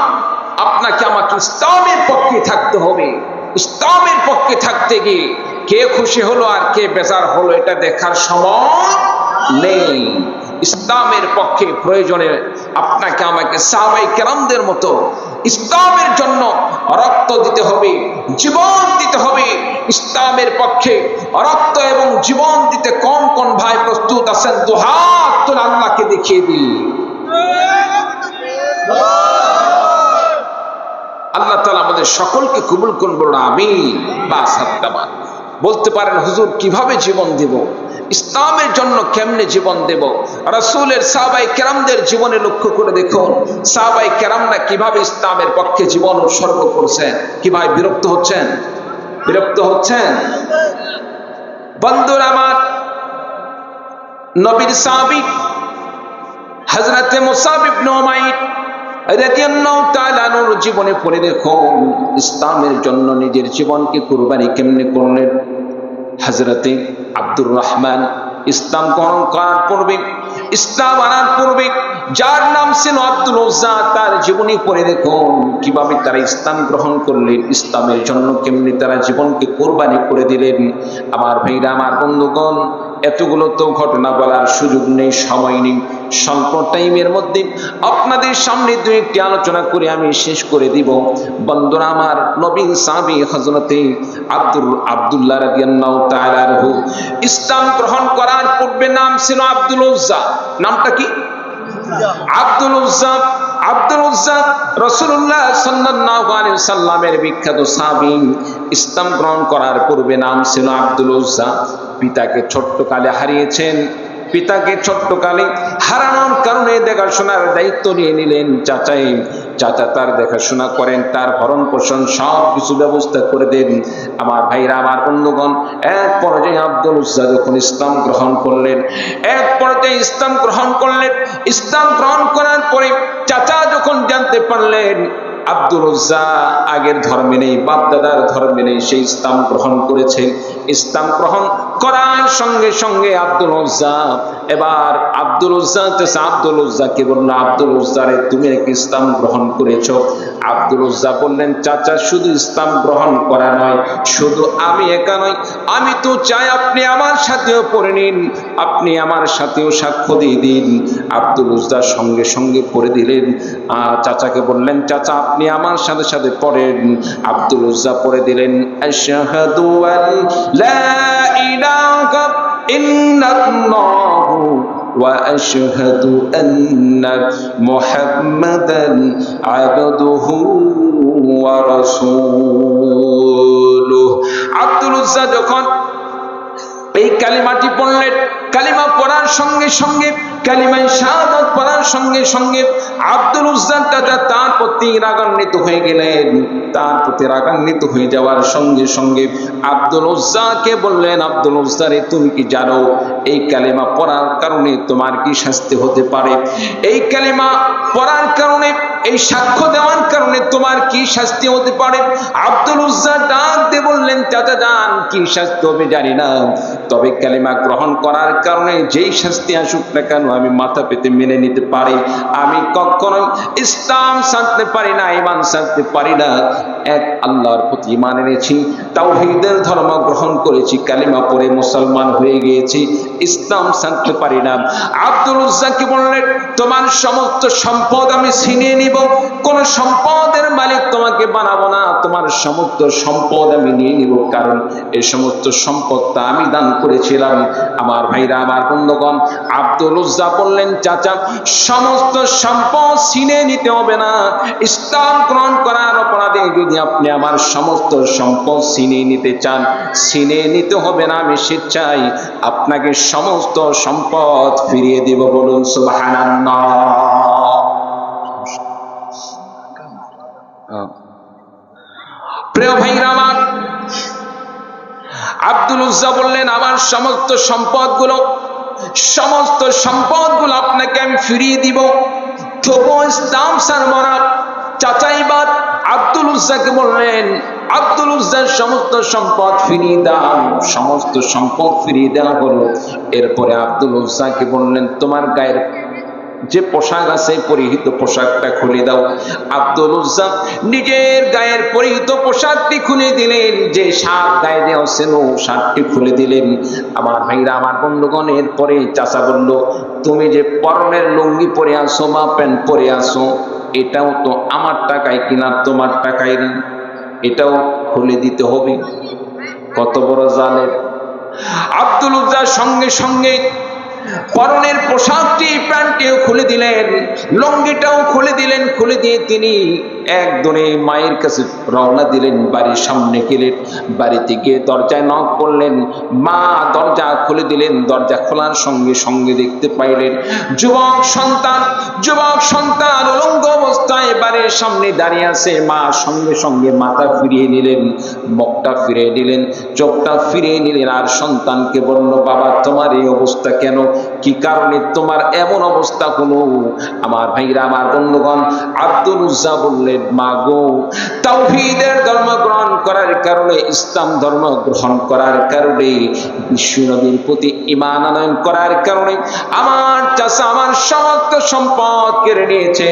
আপনাকে আমাকে ইসলামের পক্ষে থাকতে হবে। ইসলামের পক্ষে থাকতে গিয়ে কে খুশি হলো আর কে বেজার হলো এটা দেখার সময় নেই। ইসলামের পক্ষে প্রয়োজনে আপনাকে আমাকে সাহাবায়ে কেরামদের মতো ইসলামের জন্য রক্ত দিতে হবে, জীবন দিতে হবে। ইসলামের পক্ষে রক্ত এবং জীবন দিতে কোন কোন ভাই প্রস্তুত আছেন? দুহাত তুলে আল্লাহকে দেখিয়ে দিই। আল্লাহ তাআলা আমাদের সকলকে কবুল করুন, বলুন আমিন। বাস হাত্তামান বলতে পারেন, হুজুর কিভাবে জীবন দেব, ইসলামের জন্য কেমনে জীবন দেব? রাসূলের সাহাবায়ে কেরামদের জীবনে লক্ষ্য করে দেখুন, সাহাবায়ে কেরামরা কিভাবে ইসলামের পক্ষে জীবন উৎসর্গ করছেন। কি ভাই বিরক্ত হচ্ছেন? বিরক্ত হচ্ছেন? বন্ধুরা আমার, নবীর সাহাবী হযরতে মুসাব ইবনে উমাইর রাদিয়াল্লাহু তাআলা আনহুর জীবনে পড়ে দেখুন, ইসলামের জন্য নিজের জীবনকে কুরবানি কেমনে করলেন। হযরতে আব্দুর রহমান ইসলাম গ্রহণ করার পূর্বে, ইসলাম আনার পূর্বে যার নাম ছিল আব্দুল উজ্জা, তার জীবনী পড়ে দেখুন কিভাবে তারা ইসলাম গ্রহণ করলেন, ইসলামের জন্য কেমনি তারা জীবনকে কোরবানি করে দিলেন। আমার ভাইরা, আমার বন্ধুগণ, এতগুলো তো ঘটনা বলার সুযোগ নেই, সময় নেই। স্বল্প টাইমের মধ্যে আপনাদের সামনে দু একটি আলোচনা করে আমি শেষ করে দিব। বন্ধুরা আমার, নবীন সাহাবী হযরতে আব্দুল্লাহ রাদিয়াল্লাহু তাআলা আনহু ইসলাম গ্রহণ করার পূর্বে নাম ছিল আব্দুল উজ্জা। নামটা কি? আব্দুল উজ্জা। আব্দুল উজ্জা রাসূলুল্লাহ সাল্লাল্লাহু আলাইহি সাল্লামের বিখ্যাত সাহাবী। ইসলাম গ্রহণ করার পূর্বে নাম ছিল আব্দুল উজ্জা। পিতাকে ছোট্টকালে হারিয়েছেন। পিতাকে ছোট্টকালে হারানোর কারণে দেখাশোনার দায়িত্ব নিয়ে নিলেন চাচাই। চাচা তার দেখাশোনা করেন, তার ভরণ পোষণ সব কিছু ব্যবস্থা করে দেন। আমার ভাইরা, আমার বন্ধুগণ, এক পর্যায়ে আব্দুল উজ্জা যখন ইসলাম গ্রহণ করলেন, এক পর্যায়ে ইসলাম গ্রহণ করলেন। ইসলাম গ্রহণ করার পরে চাচা যখন জানতে পারলেন আব্দুল উজ্জা আগের ধর্মে নেই, বাপ দাদার ধর্মে নেই, সে ইসলাম গ্রহণ করেছে। ইসলাম গ্রহণ করার সঙ্গে সঙ্গে আব্দুল উজ্জাকে বলল, আব্দুল উজ্জারে তুমি নাকি ইসলাম গ্রহণ করেছো? আব্দুল উজ্জা বললেন, চাচা শুধু ইসলাম গ্রহণ করা নয়, শুধু আমি একা নয়, আমি তো চাই আপনি আমার সাথেও পড়ে নিন, আপনি আমার সাথেও সাক্ষ্য দিয়ে দিন। আব্দুল উজ্জা সঙ্গে সঙ্গে পড়ে দিলেন। চাচাকে বললেন, চাচা আপনি আমার সাথে সাথে পড়েন। আব্দুল উজ্জা পড়ে দিলেন, আশহাদু আল লা ইলাহা ইল্লাল্লাহু ওয়া আশহাদু আন্না মুহাম্মাদান আবদুহু ওয়া রাসূলুহু। আব্দুল উজ্জা যখন এই কালিমাটি পড়লেন, কালিমা পড়ার সঙ্গে সঙ্গে, কালিমায়ে শাহাদাত পড়ার সঙ্গে সঙ্গে আব্দুল উজ্জা তার প্রতি রাগান্বিত হয়ে গেলেন। তার প্রতি রাগান্বিত হয়ে যাওয়ার সঙ্গে সঙ্গে আব্দুল উজ্জাকে বললেন, আব্দুল উজ্জা রে, তুমি কি জানো এই কালিমা পড়ার কারণে তোমার কি শাস্তি হতে পারে? এই কালিমা পড়ার কারণে, এই সাক্ষ্য দেওয়ার কারণে তোমার কি শাস্তি হতে পারে? আব্দুল উজ্জা ডাক দিয়ে বললেন, চাচা যান, কি শাস্তি হবে জানি না, তবে কালিমা গ্রহণ করার কারণে যেই শাস্তি আসুক না কেন আমি মাথা পেতে মেনে নিতে পারি। আমি কখনো ইসলাম ছাড়তে পারি না, ঈমান ছাড়তে পারি না। এক আল্লাহর প্রতি ঈমান এনেছি, তাওহীদের ধর্ম গ্রহণ করেছি, কালিমা পড়ে মুসলমান হয়ে গিয়েছি, ইসলাম ছাড়তে পারি না। আব্দুল উজ্জাকে বললেন, তোমার সমস্ত সম্পদ আমি ছিনিয়ে নিব, কোন সম্পদের মালিক তোমাকে বানাবো না, তোমার সমস্ত সম্পদ আমি নিয়ে নিব, কারণ এই সমস্ত সম্পদটা আমি দান করেছিলাম। আমার ভাইরা, আমার বন্ধুগণ, আব্দুল উজ্জা উজ্জা বললেন, চাচা সমস্ত সম্পদ ছিনে নিতে হবে না, ইসলাম গ্রহণ করার অপরাধে যদি আপনি আমার সমস্ত সম্পদ ছিনে নিতে চান, ছিনে নিতে হবে না, আমি স্বেচ্ছায় আপনাকে সমস্ত সম্পদ ফিরিয়ে দিব। বলুন সুবহানাল্লাহ। প্রিয় ভাইরা আমার, আব্দুল উজ্জা বললেন, আমার সমস্ত সম্পদগুলো আপনাকে আমি ফিরিয়ে দিব। তবুও ইসলাম ছাড়ব না। চাচা এবার আব্দুল উজ্জাকে বললেন, আব্দুল উজ্জার সমস্ত সম্পদ ফিরিয়ে দাও। সমস্ত সম্পদ ফিরিয়ে দেওয়া হলো। এরপরে আব্দুল উজ্জাকে বললেন, তোমার গায়ের যে পোশাক আছে পরিহিত পোশাকটা খুলে দাও। আব্দুল উজ্জা নিজের গায়ের পরিহিত পোশাকটি খুলে দিলেন, যে শার্ট গায়ে দেওয়া ছিল শার্টটি খুলে দিলেন। আমার ভাইরা, আমার বন্ধুগণ, এরপরে চাচা বলল, তুমি যে পরনের লুঙ্গি পরে আসো বা প্যান্ট পরে আসো, এটাও তো আমার টাকায় কিনা, তোমার টাকায় না, এটাও খুলে দিতে হবে। কত বড় জালেম! আব্দুল উজ্জা সঙ্গে সঙ্গে পরনের পোশাকটি প্যান্টটিও খুলে দিলেন, লুঙ্গিটাও খুলে দিলেন। খুলে দিয়ে তিনি একদমে মায়ের কাছে রওনা দিলেন, বাড়ির সামনে গেলেন। বাড়িতে গিয়ে দরজায় নক করলেন, মা দরজা খুলে দিলেন। দরজা খোলার সঙ্গে সঙ্গে দেখতে পাইলেন যুবক সন্তান উলঙ্গ অবস্থায় বাড়ির সামনে দাঁড়িয়ে আছে। মা সঙ্গে সঙ্গে মাথা ফিরিয়ে নিলেন, মুখটা ফিরিয়ে নিলেন, চোখটা ফিরিয়ে নিলেন, আর সন্তানকে বলল, বাবা তোমার এই অবস্থা কেন? কি কারণে তোমার এমন অবস্থা হলো? আমার ভাইরা, আমার বন্ধুগণ, আব্দুল উজ্জা বললেন, মা গো, তাওহীদের ধর্ম গ্রহণ করার কারণে, ইসলাম ধর্ম গ্রহণ করার কারণে, বিশ্ব নবীর প্রতি ঈমান আনয়ন করার কারণে আমার চাচা আমার সমস্ত সম্পদ কেড়ে নিয়েছে,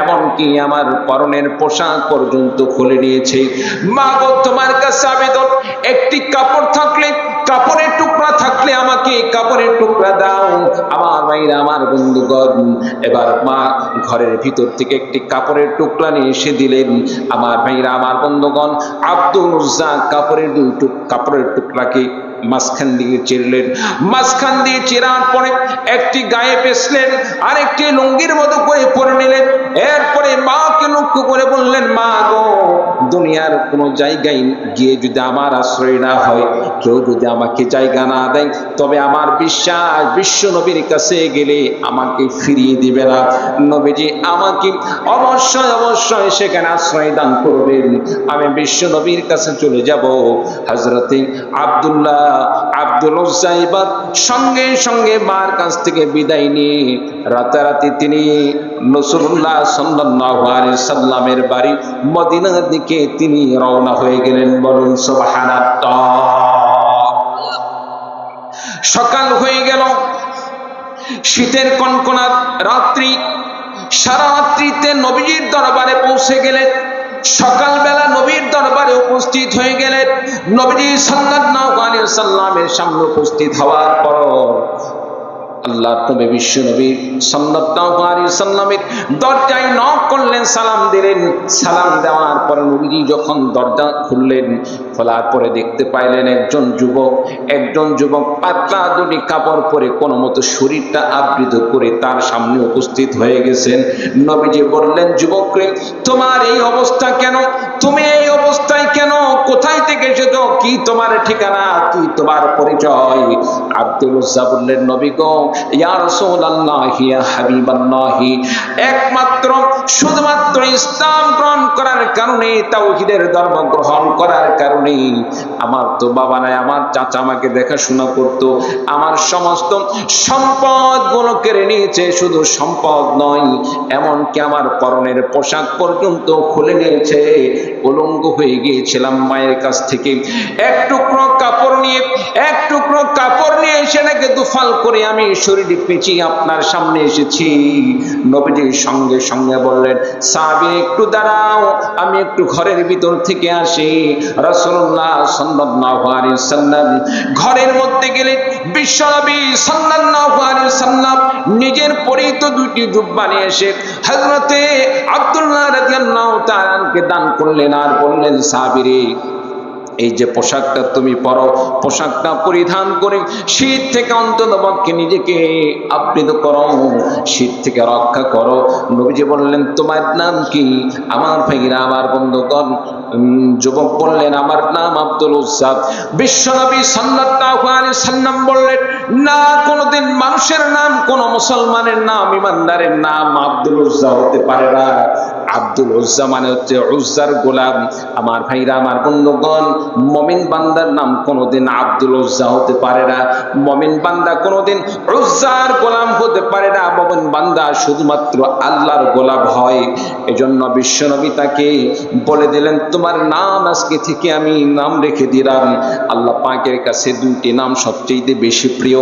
এমনকি আমার পরনের পোশাক পর্যন্ত খুলে নিয়েছে। মা গো, তোমার কাছে আবেদন, একটি কাপড় থাকলে, কাপড়ের টুকরা থাকলে আমাকে কাপড়ের টুকরা দাও। আমার ভাইরা, আমার বন্ধুগণ, এবার মা ঘরের ভিতর থেকে একটি কাপড়ের টুকরা নিয়ে এসে দিলেন। আমার ভাইরা, আমার বন্ধুগণ, আব্দুল উজ্জা কাপড়ের টুকরাকে মাঝখান দিয়ে চিরলেন। মাঝখান দিয়ে চিরার পরে একটি গায়ে পেছলেন, আর একটি লুঙ্গির মতো করে পরে নিলেন। এরপরে মাকে লক্ষ্য করে বললেন, মা গো, দুনিয়ার কোনো জায়গায় গিয়ে যদি আমার আশ্রয় না হয়, কেউ যদি আমাকে জায়গা না দেয়, তবে আমার বিশ্বাস বিশ্ব নবীর কাছে গেলে আমাকে ফিরিয়ে দিবে না। নবীজি আমাকে অবশ্যই সেখানে আশ্রয় দান করবেন। আমি বিশ্ব নবীর কাছে চলে যাব। হযরতে আব্দুল উজ্জা এবার সঙ্গে সঙ্গে মার কাছ থেকে বিদায় নিয়ে রাতারাতি তিনি রাসূলুল্লাহ সাল্লাল্লাহু আলাইহি সাল্লামের বাড়ি মদিনার দিকে তিনি রওনা হয়ে গেলেন। বলুন সুবহানাল্লাহ। সকাল হয়ে গেল, শীতের কনকনা রাত্রি। সারা রাত্রিতে নবীজির দরবারে পৌঁছে গেলেন। সকালবেলা নবীর দরবারে উপস্থিত হয়ে গেলেন। নবীজি সাল্লাল্লাহু আলাইহি সাল্লামের সামনে উপস্থিত হওয়ার পর আল্লাহর নবী বিশ্ব নবী সাল্লাল্লাহু আলাইহি সাল্লামের দরজায় নক করলেন, সালাম দিলেন। সালাম দেওয়ার পরে নবীজি যখন দরজা খুললেন, খোলার পরে দেখতে পাইলেন একজন যুবক পাতলা দুটি কাপড় পরে কোনো মতো শরীরটা আবৃত করে তার সামনে উপস্থিত হয়ে গেছেন। নবীজি বললেন, যুবক রে, তোমার এই অবস্থা কেন? তুমি এই অবস্থায় কেন? কোথায় থেকে এসেছো? কি তোমার ঠিকানা? কি তোমার পরিচয়? আব্দুল উজ্জা বললেন, নবী গো, ইয়া রাসূলুল্লাহ, ইয়া হাবিবাল্লাহ, শুধুমাত্র ইসলাম গ্রহণ করার কারণে, তাওহীদের ধর্ম গ্রহণ করার কারণে, আমার তো বাবা নাই, আমার চাচা আমাকে দেখাশোনা করতো, আমার সমস্ত সম্পদ গুলো কেড়ে নিয়েছে। শুধু সম্পদ নয়, এমনকি আমার পরনের পোশাক পর্যন্ত খুলে নিয়েছে। উলঙ্গ হয়ে গিয়েছিলাম মায়ের কাছ থেকে। এক টুকরো কাপড় নিয়ে সেটাকে দুফাল করে আমি শরীরে পেঁচিয়ে আপনার সামনে এসেছি। নবীজি সঙ্গে সঙ্গে বললেন, সাহাবী একটু দাঁড়াও, আমি একটু ঘরের ভিতর থেকে আসি। রাসূলুল্লাহ সাল্লাল্লাহু আলাইহি সাল্লাম ঘরের মধ্যে গেলেন। বিশ্বনবী সাল্লাল্লাহু আলাইহি সাল্লাম নিজের পরিহিত দুটি জুব্বা নিয়ে এসে হযরতে আব্দুল্লাহ রাদিয়াল্লাহু তাআলাকে দান করলেন, আর বললেন, সাহাবী রে, এই যে পোশাকটা তুমি পরো, পোশাকটা পরিধান করে শীত থেকে অন্ততপক্ষে নিজেকে আবৃত করো, শীত থেকে রক্ষা করো। নবীজি বললেন তোমার নাম কি? আমার ভাইরা, আমার বন্ধুগণ, যুবক বললেন আমার নাম আব্দুল উজ্জা। বিশ্বনবী সাল্লাল্লাহু আলাইহি সাল্লাম বললেন না, কোনদিন মানুষের নাম, কোন মুসলমানের নাম, ইমানদারের নাম আব্দুল উজ্জা হতে পারে না। আব্দুল উজ্জা মানে হচ্ছে উজ্জার গোলাম। আমার ভাইরা, আমার বন্ধুগণ, মুমিন বান্দার নাম কোনদিন আব্দুল উজ্জা হতে পারে না। মুমিন বান্দা কোনদিন উজ্জার গোলাম হতে পারে না। মুমিন বান্দা শুধুমাত্র আল্লাহর গোলাম হয়। এজন্য বিশ্বনবী তাকে বলে দিলেন তোমার নাম আজকে থেকে আমি নাম রেখে দিলাম। আল্লাহ পাকের কাছে দুইটি নাম সবচেয়ে বেশি প্রিয়।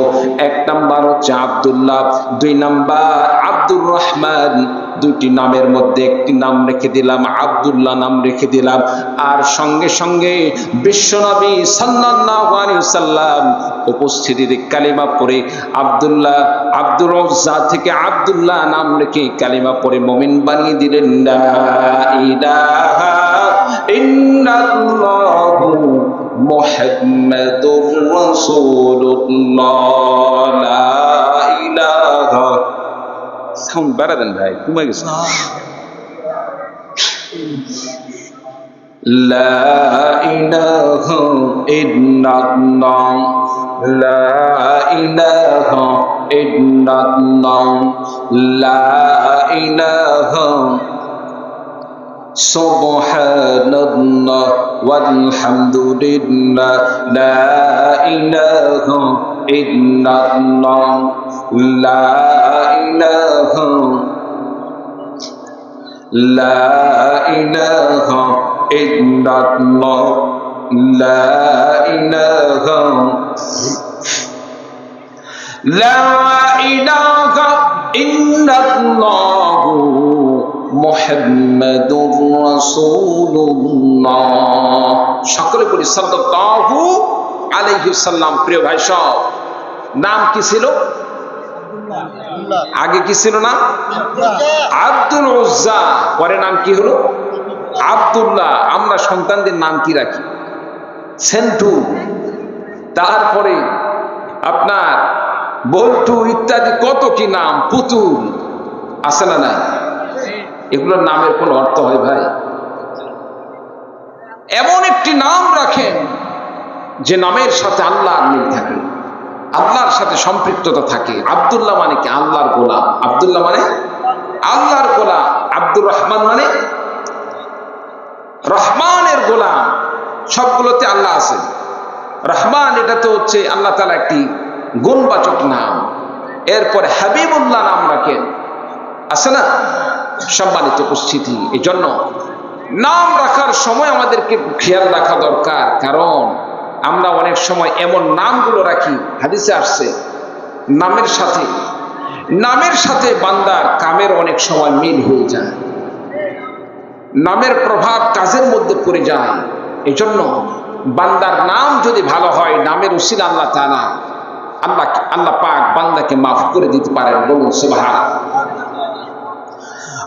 এক নাম্বার হচ্ছে আব্দুল্লাহ, দুই নাম্বার আব্দুর রহমান। দুইটি নামের মধ্যে একটি নাম রেখে দিলাম, আব্দুল্লাহ নাম রেখে দিলাম। আর সঙ্গে সঙ্গে বিশ্বনবী সাল্লাল্লাহু আলাইহি সাল্লাম উপস্থিতিতে কালিমা পড়ে আব্দুল্লাহ, আব্দুল উজ্জা থেকে আব্দুল্লাহ নাম রেখে কালিমা পড়ে মুমিন বানিয়ে দিলেন। লা ইলাহা ইল্লাল্লাহু মুহাম্মাদুর রাসূলুল্লাহ। লা ইলাহা, সাউন্ড বাড়া দেন ভাই, ঘুমাই গেছে। লা ইলাহা ইল্লাল্লাহ, লা ইলাহা ইল্লাল্লাহ, লা ইলাহা সুবহানাল্লাহ ওয়ালহামদুলিল্লাহ, লা ইলাহা ইল্লাল্লাহ, লা ইলাহা, লা ইলাহা ইল্লাল্লাহ, লা ইলাহা, লা ইলাহা ইল্লাল্লাহু মুহাম্মাদুর রাসূলুল্লাহ। সকলে বলি সাল্লাল্লাহু আলাইহি সাল্লাম। প্রিয় ভাই সব, নাম কি ছিল? আগে কি ছিল না? আব্দুল উজ্জা। পরে নাম কি হলো? আব্দুল্লাহ। আমরা সন্তানদের নাম কি রাখি? সেন্টু, তারপরে আপনার বল্টু ইত্যাদি কত কি নাম, পুতুল আছে না নাই? এগুলোর নামের কোন অর্থ হয় ভাই? এমন একটি নাম রাখেন যে নামের সাথে আল্লাহর মিল থাকে, আল্লাহর সাথে সম্পৃক্ততা থাকে। আব্দুল্লাহ মানে কি? আল্লাহর গোলাম। আব্দুল্লাহ মানে আল্লাহর গোলাম। আব্দুর রহমান মানে রহমানের গোলাম। সবগুলোতে আল্লাহ আছে। রহমান এটা তো হচ্ছে আল্লাহ তাআলা একটি গুণবাচক নাম। এরপরে হাবিবুল্লাহ নাম রাখেন, আছে না? সম্মানিত উপস্থিতি, এই জন্য নাম রাখার সময় আমাদেরকে খেয়াল রাখা দরকার। কারণ আমরা অনেক সময় এমন নামগুলো রাখি, হাদিসে আসছে নামের সাথে বান্দার কামের অনেক সময় মিল হয়ে যায়, নামের প্রভাব কাজের মধ্যে পড়ে যায়। এই জন্য বান্দার নাম যদি ভালো হয়, নামের উসিলা আল্লাহ তাআলা আল্লাহ পাক বান্দাকে মাফ করে দিতে পারেন। বলুন সুবহানাল্লাহ।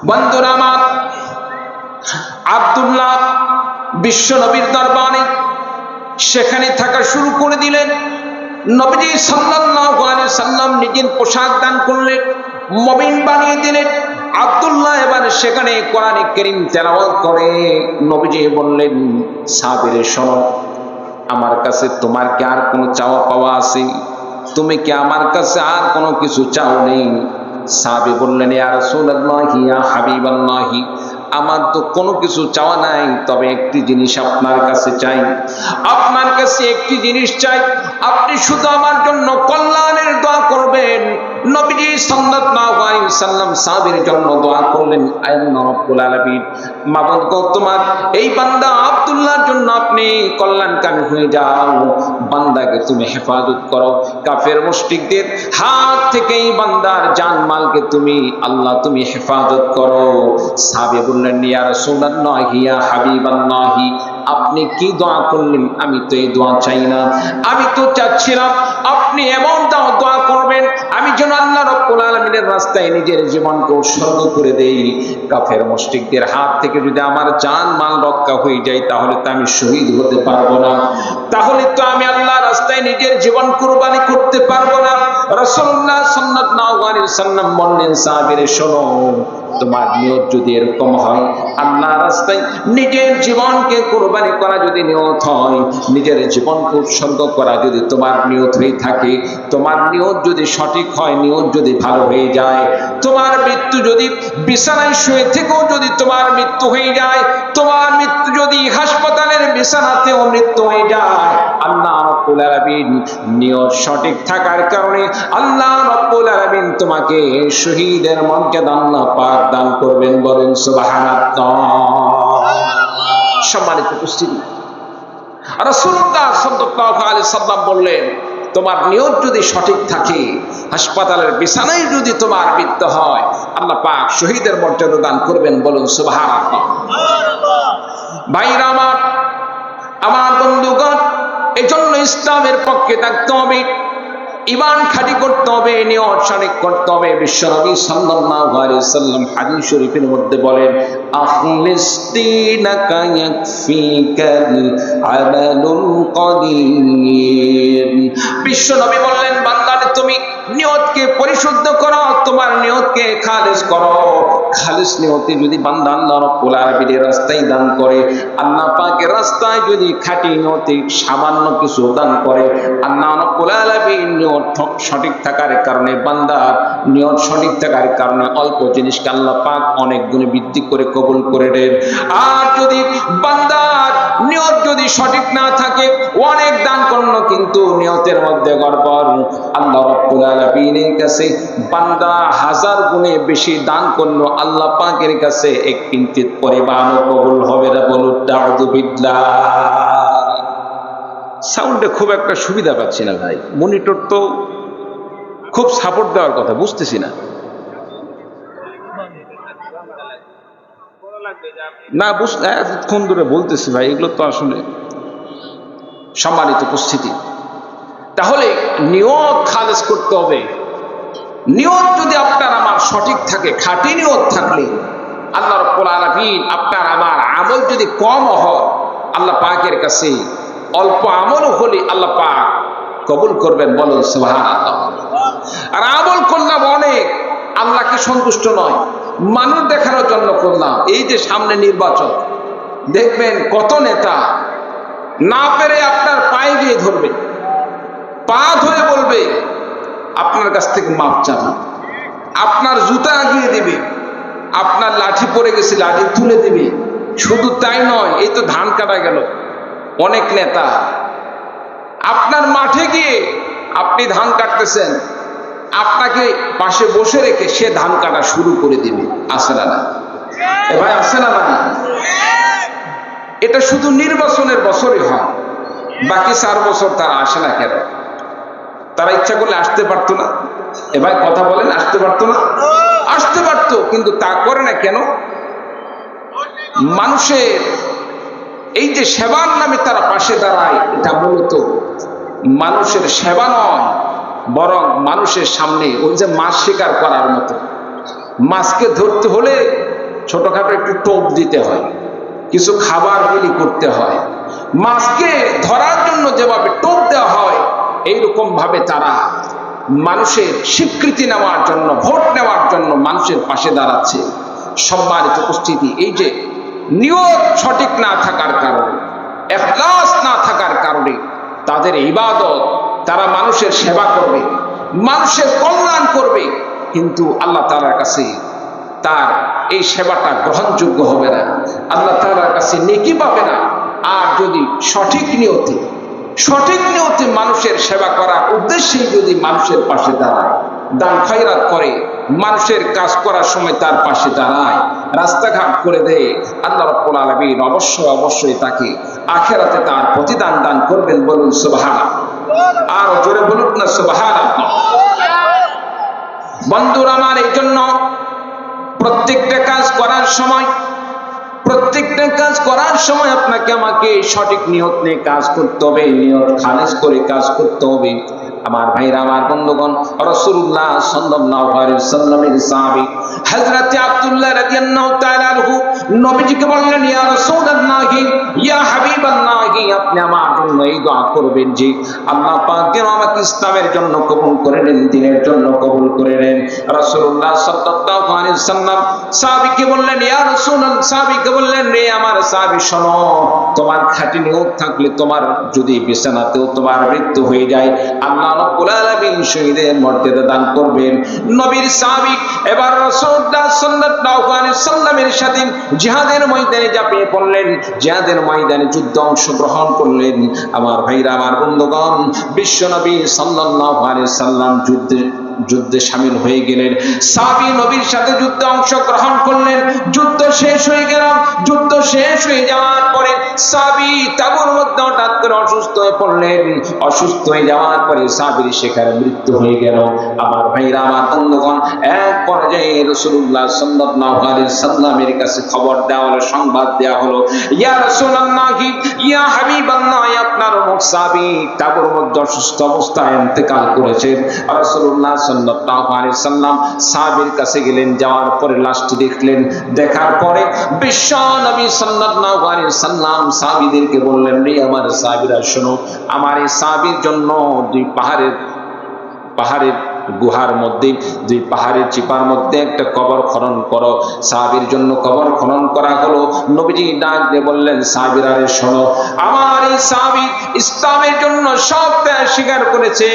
বন্ধুরা আমার, আব্দুল্লাহ বিশ্ব নবীর দরবারে সেখানে থাকা শুরু করে দিলেন। নবীজি সাল্লাল্লাহু আলাইহি সাল্লাম নিজের পোশাক দান করলেন, মুমিন বানিয়ে দিলেন। আব্দুল্লাহ এবার সেখানে কোরআনে কারীম তেলাওয়াত করে। নবীজি বললেন সাহাবীরা শোনো, আমার কাছে তোমার কি আর কোনো চাওয়া পাওয়া আছে? তুমি কি আমার কাছে আর কোনো কিছু চাও নেই? সাহাবী বললেন ইয়া রাসূলুল্লাহ, ইয়া হাবিবাল্লাহ, আমার তো কোনো কিছু চাওয়া নাই, তবে একটি জিনিস আপনার কাছে চাই। আপনার কাছে একটি জিনিস চাই, আপনি শুধু আমার জন্য কল্যাণের দোয়া করবেন। নবীজি সাল্লাল্লাহু আলাইহি সাল্লাম সাহাবীর জন্য দোয়া করলেন, আল্লাহ রাব্বুল আলামিন, মাবুদ গো, তোমার এই বান্দা আব্দুল্লাহর জন্য আপনি কল্যাণকামী হয়ে যাও। বান্দাকে তুমি হেফাজত করো, কাফের মুশরিকদের হাত থেকে এই বান্দার জানমালকে তুমি আল্লাহ তুমি হেফাজত করো। সাহাবী বললেন ইয়া রাসূলুল্লাহ, ইয়া হাবিবাল্লাহ, আপনি কি দোয়া করলেন? আমি তো এই দোয়া চাই না, আমি তো চাচ্ছিলাম আপনি এমন দোয়া করবেন আমি যেন আল্লাহ রাব্বুল আলামিনের রাস্তায় নিজের জীবনকে উৎসর্গ করে দেই। কাফের মুশরিকদের হাত থেকে যদি আমার জান মাল রক্ষা হয়ে যায় তাহলে তো আমি শহীদ হতে পারবো না, তাহলে তো আমি আল্লাহর রাস্তায় নিজের জীবন কুরবানি করতে পারবো না। রাসূলুল্লাহ সাল্লাল্লাহু আলাইহি ওয়াসাল্লাম বললেন, সাহাবীরা শোনো, তোমার নিয়ত যদি এরকম হয়, আল্লাহর রাস্তায় নিজের জীবনকে কুরবানি করা যদি নিয়ত হয়, নিজের জীবনকে উৎসর্গ করা যদি তোমার নিয়ত হয়ে থাকে, তোমার নিয়ত যদি সঠিক হয়, নিয়ত যদি ভালো হয়ে যায়, তোমার মৃত্যু যদি বিছানায় শুয়ে থেকেও যদি তোমার মৃত্যু হয়ে যায়, তোমার মৃত্যু যদি হাসপাতালের বিছানাতেও মৃত্যু হয়ে যায়, আল্লাহ রাব্বুল আলামিন নিয়ত সঠিক থাকার কারণে আল্লাহ রাব্বুল আলামিন তোমাকে শহীদের মর্যাদা আল্লাহ পাক দান করবেন। বলেন সুবহানাল্লাহ। সম্মানিত উপস্থিতি, রাসূলুল্লাহ সাল্লাল্লাহু আলাইহি সাল্লাম বললেন, তোমার নিয়ত যদি সঠিক থাকে, হাসপাতালের বিছানায় যদি তোমার মৃত্যু হয়, আল্লাহ পাক শহীদের মর্যাদা দান করবেন। বলুন সুবহানাল্লাহ। ভাইরা আমার, আমার বন্ধুগণ, এজন্য ইসলামের পক্ষে থাকতে হবে, ঈমান খাঁটি করতে হবে, নিয়ত সঠিক করতে হবে। বিশ্বনবী সাল্লাল্লাহু আলাইহি সাল্লাম হাদিস শরীফের মধ্যে বলেন, আখলিস দীনাকা ইয়াকফিকাল আমালুল কলিল। বিশ্বনবী বললেন, বান্দা তুমি নিয়তকে পরিশুদ্ধ করো, তোমার নিয়তকে খালিস করো। খালিস নিয়তে যদি বান্দা আল্লাহ রাব্বুল আলামিনের রাস্তায় দান করে, আল্লাহ পাকের রাস্তায় যদি খাঁটি নিয়তে সামান্য কিছু দান করে, আল্লাহ রাব্বুল আলামিন নিয়ত সঠিক থাকার কারণে, বান্দার নিয়ত সঠিক থাকার কারণে অল্প জিনিসকে আল্লাহ পাক অনেক গুণে বৃদ্ধি করে কবুল করে দেন। আর যদি বান্দার নিয়ত যদি সঠিক না থাকে, অনেক দান করলো কিন্তু নিয়তের মধ্যে গড়বড়, আল্লাহ রাব্বুল আলামিনের কাছে বান্দা হাজার গুণে বেশি দান করলো, আল্লাহ পাকের কাছে এক কিঞ্চিত পরিমাণও কবুল হবে না। বলুন আউযু বিল্লাহ। সাউন্ডে খুব একটা সুবিধা পাচ্ছি না ভাই, মনিটর তো খুব সাপোর্ট দেওয়ার কথা, বুঝতেছি না। না এতক্ষণ ধরে বলতেছি ভাই, এগুলো তো আসলে। সম্মানিত উপস্থিতি, তাহলে নিয়ত খালেস করতে হবে। নিয়ত যদি আপনার আমার সঠিক থাকে, খাঁটি নিয়ত থাকলে আল্লাহ রাব্বুল আলামিন আপনার আমার আমল যদি কম হয়, আল্লাহ পাকের কাছে অল্প আমল হলে আল্লাহ পাক কবুল করবেন। বলুন সুবহানাল্লাহ। আর আমল করলাম অনেক, আল্লাহকে সন্তুষ্ট নয়, মানুষ দেখানোর জন্য করলাম। এই যে সামনে নির্বাচন, দেখবেন কত নেতা না পেরে আপনার পায়ে গিয়ে ধরবে, পা ধরে বলবে আপনার কাছ থেকে মাপ চান, আপনার জুতা আগিয়ে দিবে, আপনার লাঠি পড়ে গেছে লাঠি তুলে দিবে। শুধু তাই নয়, এই তো ধান কাটা গেল, অনেক নেতা আপনার মাঠে গিয়ে আপনি ধান কাটতেছেন, আপনাকে পাশে বসে রেখে সে ধান কাটা শুরু করে দিবে। আছে না? এ ভাই আছে না? এটা শুধু নির্বাচনের বছরই হয়, বাকি 4 বছর তারা আসে না কেন? তারা ইচ্ছা করলে আসতে পারতো না? এ ভাই কথা বলেন, আসতে পারতো না? আসতে পারতো, কিন্তু তা করে না কেন? মানুষের এই যে সেবার নামে তারা পাশে দাঁড়ায়, এটা মূলত মানুষের সেবা নয়, বরং মানুষের সামনে ওই যে মাছ শিকার করার মতো। মাছকে ধরতে হলে ছোটখাটো একটু টোপ দিতে হয়, কিছু খাবার বিলি করতে হয়। মাছকে ধরার জন্য যেভাবে টোপ দেওয়া হয়, এইরকম ভাবে তারা মানুষের স্বীকৃতি নেওয়ার জন্য, ভোট নেওয়ার জন্য মানুষের পাশে দাঁড়াচ্ছে। সম্মানিত উপস্থিতি, এই যে নিয়ত সঠিক না থাকার কারণে, ইখলাস না থাকার কারণে তাদের ইবাদত, তারা মানুষের সেবা করবে, মানুষের কল্যাণ করবে, কিন্তু আল্লাহ তাআলার কাছে তার এই সেবাটা গ্রহণযোগ্য হবে না, আল্লাহ তাআলার কাছে নেকি পাবে না। আর যদি সঠিক নিয়তে মানুষের সেবা করার উদ্দেশ্যেই যদি মানুষের পাশে দাঁড়ায়, দান খয়রাত করে, মানুষের কাজ করার সময় তার পাশে দাঁড়ায়, রাস্তাঘাট করে দেয়, আল্লাহ রাব্বুল আলামিন অবশ্যই তাকে আখিরাতে তার প্রতিদান দান করবেন। বলুন সুবহানাল্লাহ। আর জোরে বলুন না সুবহানাল্লাহ। বন্ধুরা আমার, এই জন্য প্রত্যেকটা কাজ করার সময় প্রত্যেকটা কাজ করার সময় আপনাকে আমাকে সঠিক নিয়ত নিয়ে কাজ করতে হবে, নিয়ত খালেস করে কাজ করতে হবে। আমার ভাইরা, আমার বন্ধুগণ, রাসূলুল্লাহ সাল্লাল্লাহু আলাইহি ওয়াসাল্লামের সাহাবী হযরত আব্দুল্লাহ রাদিয়াল্লাহু তাআলা আনহু নবীজিকে বললেন, ইয়া রাসূলুল্লাহি, ইয়া হাবিবাল্লাহি, আপনি আমার জন্য এই দোয়া করবেন যে আল্লাহ পাক যেন আমাকে ইসলামের জন্য কবুল করে নেন, দ্বীনের জন্য কবুল করে নেন। রাসূলুল্লাহ সাল্লাল্লাহু আলাইহি ওয়াসাল্লাম সাহাবীকে বললেন, ইয়া রাসূলুল্লাহ, সাহাবীকে বললেন, রে আমার সাহাবী শোনো, তোমার খাঁটি নিয়ত থাকলে তোমার যদি বিছানাতেও তোমার মৃত্যু হয়ে যায়, আল্লাহ রাব্বুল আলামিন শহীদের মর্যাদা দান করবেন। নবীর সাহাবী এবার রাসূলুল্লাহ সাল্লাল্লাহু আলাইহি ওয়াসাল্লামের সাথে জিহাদের ময়দানে ঝাঁপিয়ে পড়লেন, জিহাদের ময়দানে যুদ্ধে অংশগ্রহণ করলেন। আমার ভাইরা, আমার বন্ধুগণ, বিশ্বনবী সাল্লাল্লাহু আলাইহি ওয়াসাল্লাম যুদ্ধে শামিল হয়ে গেলেন। সাহাবী নবীর সাথে যুদ্ধে অংশগ্রহণ করলেন। যুদ্ধ শেষ হয়ে গেল। যুদ্ধ শেষ হয়ে যাওয়ার পরে সাহাবী তাবুর মধ্যে হঠাৎ করে অসুস্থ হয়ে পড়লেন। অসুস্থ হয়ে যাওয়ার পরে সাহাবীর সেখানে মৃত্যু হয়ে গেল। আমার ভাইরা, আমার বন্ধুগণ, এক পর্যায়ে রাসূলুল্লাহ সাল্লাল্লাহু আলাইহি ওয়াসাল্লামের কাছে খবর দেওয়া হলো, সংবাদ দেওয়া হলো, ইয়া রাসূলুল্লাহি, ইয়া হাবিবাল্লাহ, আপনার অমুক সাহাবী তাবুর মধ্যে অসুস্থ অবস্থায় ইন্তেকাল করেছেন। রাসূলুল্লাহ সাল্লাল্লাহু আলাইহি ওয়াসাল্লাম সাহাবীর কাছে গেলেন, যাওয়ার পরে লাশটি দেখলেন। দেখার পরে বিশ্ব নবী সাল্লাল্লাহু আলাইহি ওয়াসাল্লাম সাহাবীদেরকে বললেন, রে আমার সাহাবীরা শোনো, আমার এই সাহাবীর জন্য দুই পাহাড়ের গুহার মধ্যে, দুই পাহাড়ের চিপার মধ্যে একটা কবর খনন করো। সাহাবীর জন্য কবর খনন করা হলো। নবীজি ডাক দিয়ে বললেন, সাহাবীরা রে শোনো, আমার এই সাহাবী ইসলামের জন্য সব ত্যাগ স্বীকার করেছে,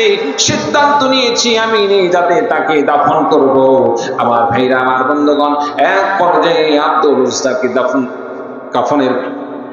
সিদ্ধান্ত নিয়েছি আমি যাতে তাকে দাফন করব। আমার ভাইরা, আমার বন্ধুগণ, এক পর্যায়ে আব্দুল উজ্জাকে কাফনের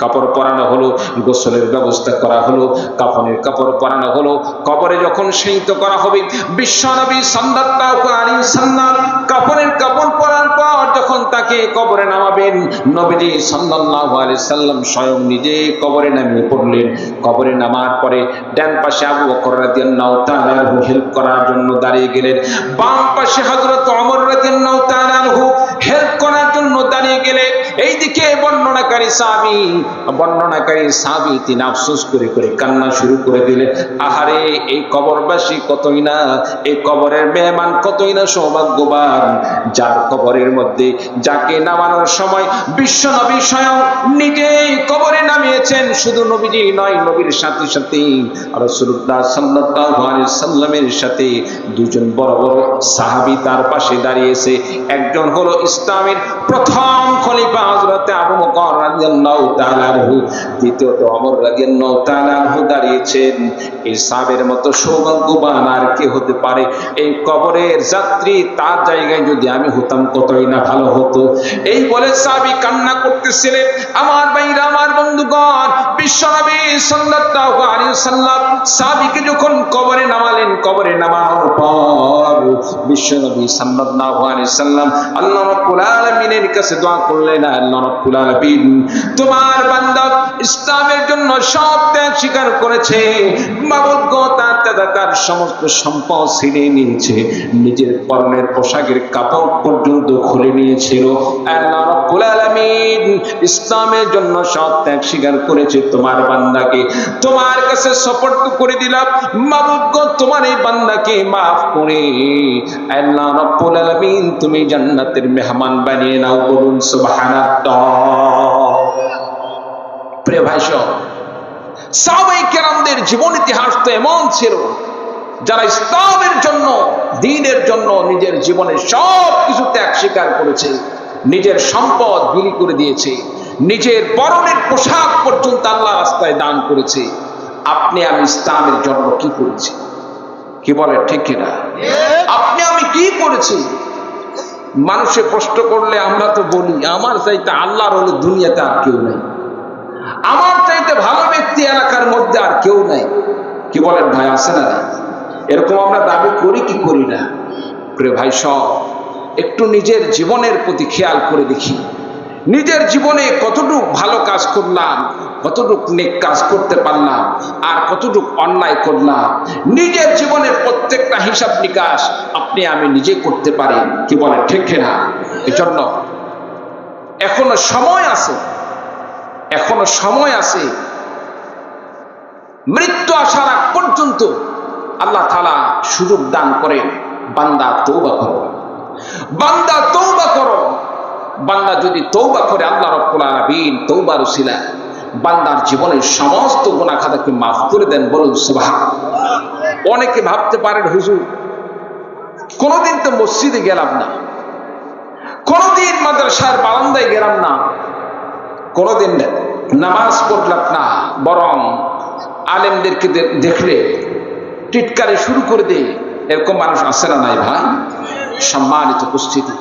কাপড় পরানো হলো, গোসলের ব্যবস্থা করা হলো, কাফনের কাপড় পরানো হলো। কবরে যখন শয়িত করা হবে, বিশ্বনবী সাল্লাল্লাহু আলাইহি ওয়াসাল্লাম কাফনের কাপড় পরার পর যখন তাকে কবরে নামাবেন, নবীজি সাল্লাল্লাহু আলাইহি ওয়াসাল্লাম স্বয়ং নিজে কবরে নামিয়ে পড়লেন। কবরে নামার পরে ডান পাশে আবু বকর রাদিয়াল্লাহু তাআলা আনহু হেল্প করার জন্য দাঁড়িয়ে গেলেন, বাম পাশে হযরত ওমর রাদিয়াল্লাহু তাআলা আনহু হেল্প করার জন্য দাঁড়িয়ে গেলেন। এইদিকে বর্ণনাকারী সাহাবী তিনি আফসোস করে করে কান্না শুরু করে দিলেন, আহারে, এই কবরবাসী কতই না, এই কবরের মেহমান কতই না সৌভাগ্যবান, যার কবরের মধ্যে যাকে নামানোর সময় বিশ্ব নবী স্বয়ং নিজেই কবরে নামিয়েছেন। শুধু নবীজি নয়, নবীর সাথে সাথে রাসূলুল্লাহ সাল্লাল্লাহু আলাইহি ওয়াসাল্লামের সাথে দুজন বড় বড় সাহাবী তার পাশে দাঁড়িয়েছে। একজন হলো ইসলামের প্রথম খলিফা হযরত আবু বকর রাদিয়াল্লাহু তাআলা আনহু, দ্বিতীয়ত ওমর রাদিয়াল্লাহু তাআলা আনহু দাঁড়িয়েছেন। এই সাহাবের মতো সৌভাগ্যবান আর কে হতে পারে? এই কবরের যাত্রী, তার জায়গায় যদি আমি হতাম কতই না ভালো হতো। এই বলে সাহাবী কান্না করতেছিলেন। আমার ভাইরা, আমার বন্ধুগণ, বিশ্বনবী সাল্লাল্লাহু আলাইহি ওয়াসাল্লাম সাহাবীকে যখন কবরে নামালেন, কবরে নামানোর পর বিশ্বনবী সাল্লাল্লাহু আলাইহি ওয়াসাল্লাম আল্লাহ রাব্বুল আলামিনের কাছে দোয়া করলেন, আল্লাহ রাব্বুল আলামিন, তোমার বান্দা ইসলামের জন্য সব ত্যাগ স্বীকার করেছে, মাবুদ গো, তার সমস্ত সম্পদ ছিনিয়ে নিয়েছে, নিজের পরনের পোশাকের কাপড় পর্যন্ত খুলে নিয়েছিল। আল্লাহ রাব্বুল আলামিন ইসলামের জন্য সব ত্যাগ স্বীকার করেছে, তোমার বান্দাকে তোমার কাছে সুপর্দ করে দিলাম। মাবুদ গো, তোমার এই বান্দাকে মাফ করে আল্লাহ রাব্বুল আলামিন তুমি জান্নাতের মেহমান বানিয়ে নাও। বলুন সুবহানাল্লাহ। প্রিয় ভাই, সাহাবায়ে কেরামদের জীবন ইতিহাস তো এমন ছিল, যারা ইসলামের জন্য, দ্বীনের জন্য নিজের জীবনে সব কিছু ত্যাগ স্বীকার করেছে, নিজের সম্পদ বিলি করে দিয়েছে, নিজের পরনের পোশাক পর্যন্ত আল্লাহর রাস্তায় দান করেছে। আপনি আমি ইসলামের জন্য কি করেছি? কি বলে, ঠিক কিনা? আপনি আমি কি করেছি? মানুষে প্রশ্ন করলে আমরা তো বলি, আমার চাইতে আল্লাহর হলে দুনিয়াতে আর কেউ নাই, আমার চাইতে ভালো ব্যক্তি এলাকার মধ্যে আর কেউ নাই। কি বলেন ভাই, আছে না? এরকম আমরা দাবি করি কি করি না? প্রিয় ভাই, সব একটু নিজের জীবনের প্রতি খেয়াল করে দেখি, নিজের জীবনে কতটুকু ভালো কাজ করলাম, কতটুকু নেক কাজ করতে পারলাম, আর কতটুকু অন্যায় করলাম। নিজের জীবনের প্রত্যেকটা হিসাব নিকাশ আপনি আমি নিজে করতে পারি। কি বলেন, ঠিক কিনা? এজন্য এখনো সময় আছে, এখনো সময় আছে। মৃত্যু আসার আগ পর্যন্ত আল্লাহ তাআলা সুযোগ দান করেন, বান্দা তওবা করো, বান্দা তওবা করো। বান্দা যদি তওবা করে আল্লাহ রাব্বুল আলামিন তওবার উসিলায় বান্দার জীবনের সমস্ত গুনাহ খাতাকে মাফ করে দেন। বলুন সুবহানাল্লাহ। অনেকে ভাবতে পারেন, হুজুর কোনদিন তো মসজিদে গেলাম না, কোনদিন মাদ্রাসার বারান্দায় গেলাম না, কোনদিন নামাজ পড়লাম না, বরং আলেমদেরকে দেখলে টিটকারি শুরু করে দেয়। এরকম মানুষ আছে না নাই ভাই? সম্মানিত উপস্থিতি,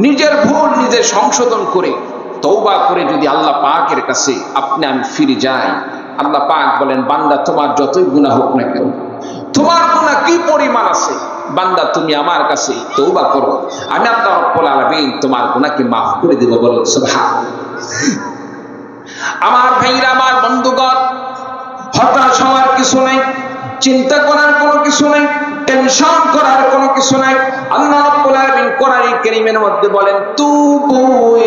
নিজের ভুল নিজে সংশোধন করে তওবা করে যদি আল্লাহ পাকের কাছে আপনি আমি ফিরে যাই, আল্লাহ পাক বলেন, বান্দা তোমার যতই গুনাহ হোক না কেন, তোমার গুনাহ কি পরিমাণ আছে, বান্দা তুমি আমার কাছে তওবা করো, আমি আল্লাহ রাব্বুল আলামিন তোমার গুনাহকে মাফ করে দেব। বলো সুবহানাল্লাহ। আমার ভাইরা, আমার বন্ধুগণ, হতাশ হওয়ার কিছু নাই, চিন্তা করার কোনো কিছু নাই, টেনশন করার কোনো কিছু নাই। আল্লাহ রাব্বুল আলামিন কোরআন কারীমের মধ্যে বলেন, তুবু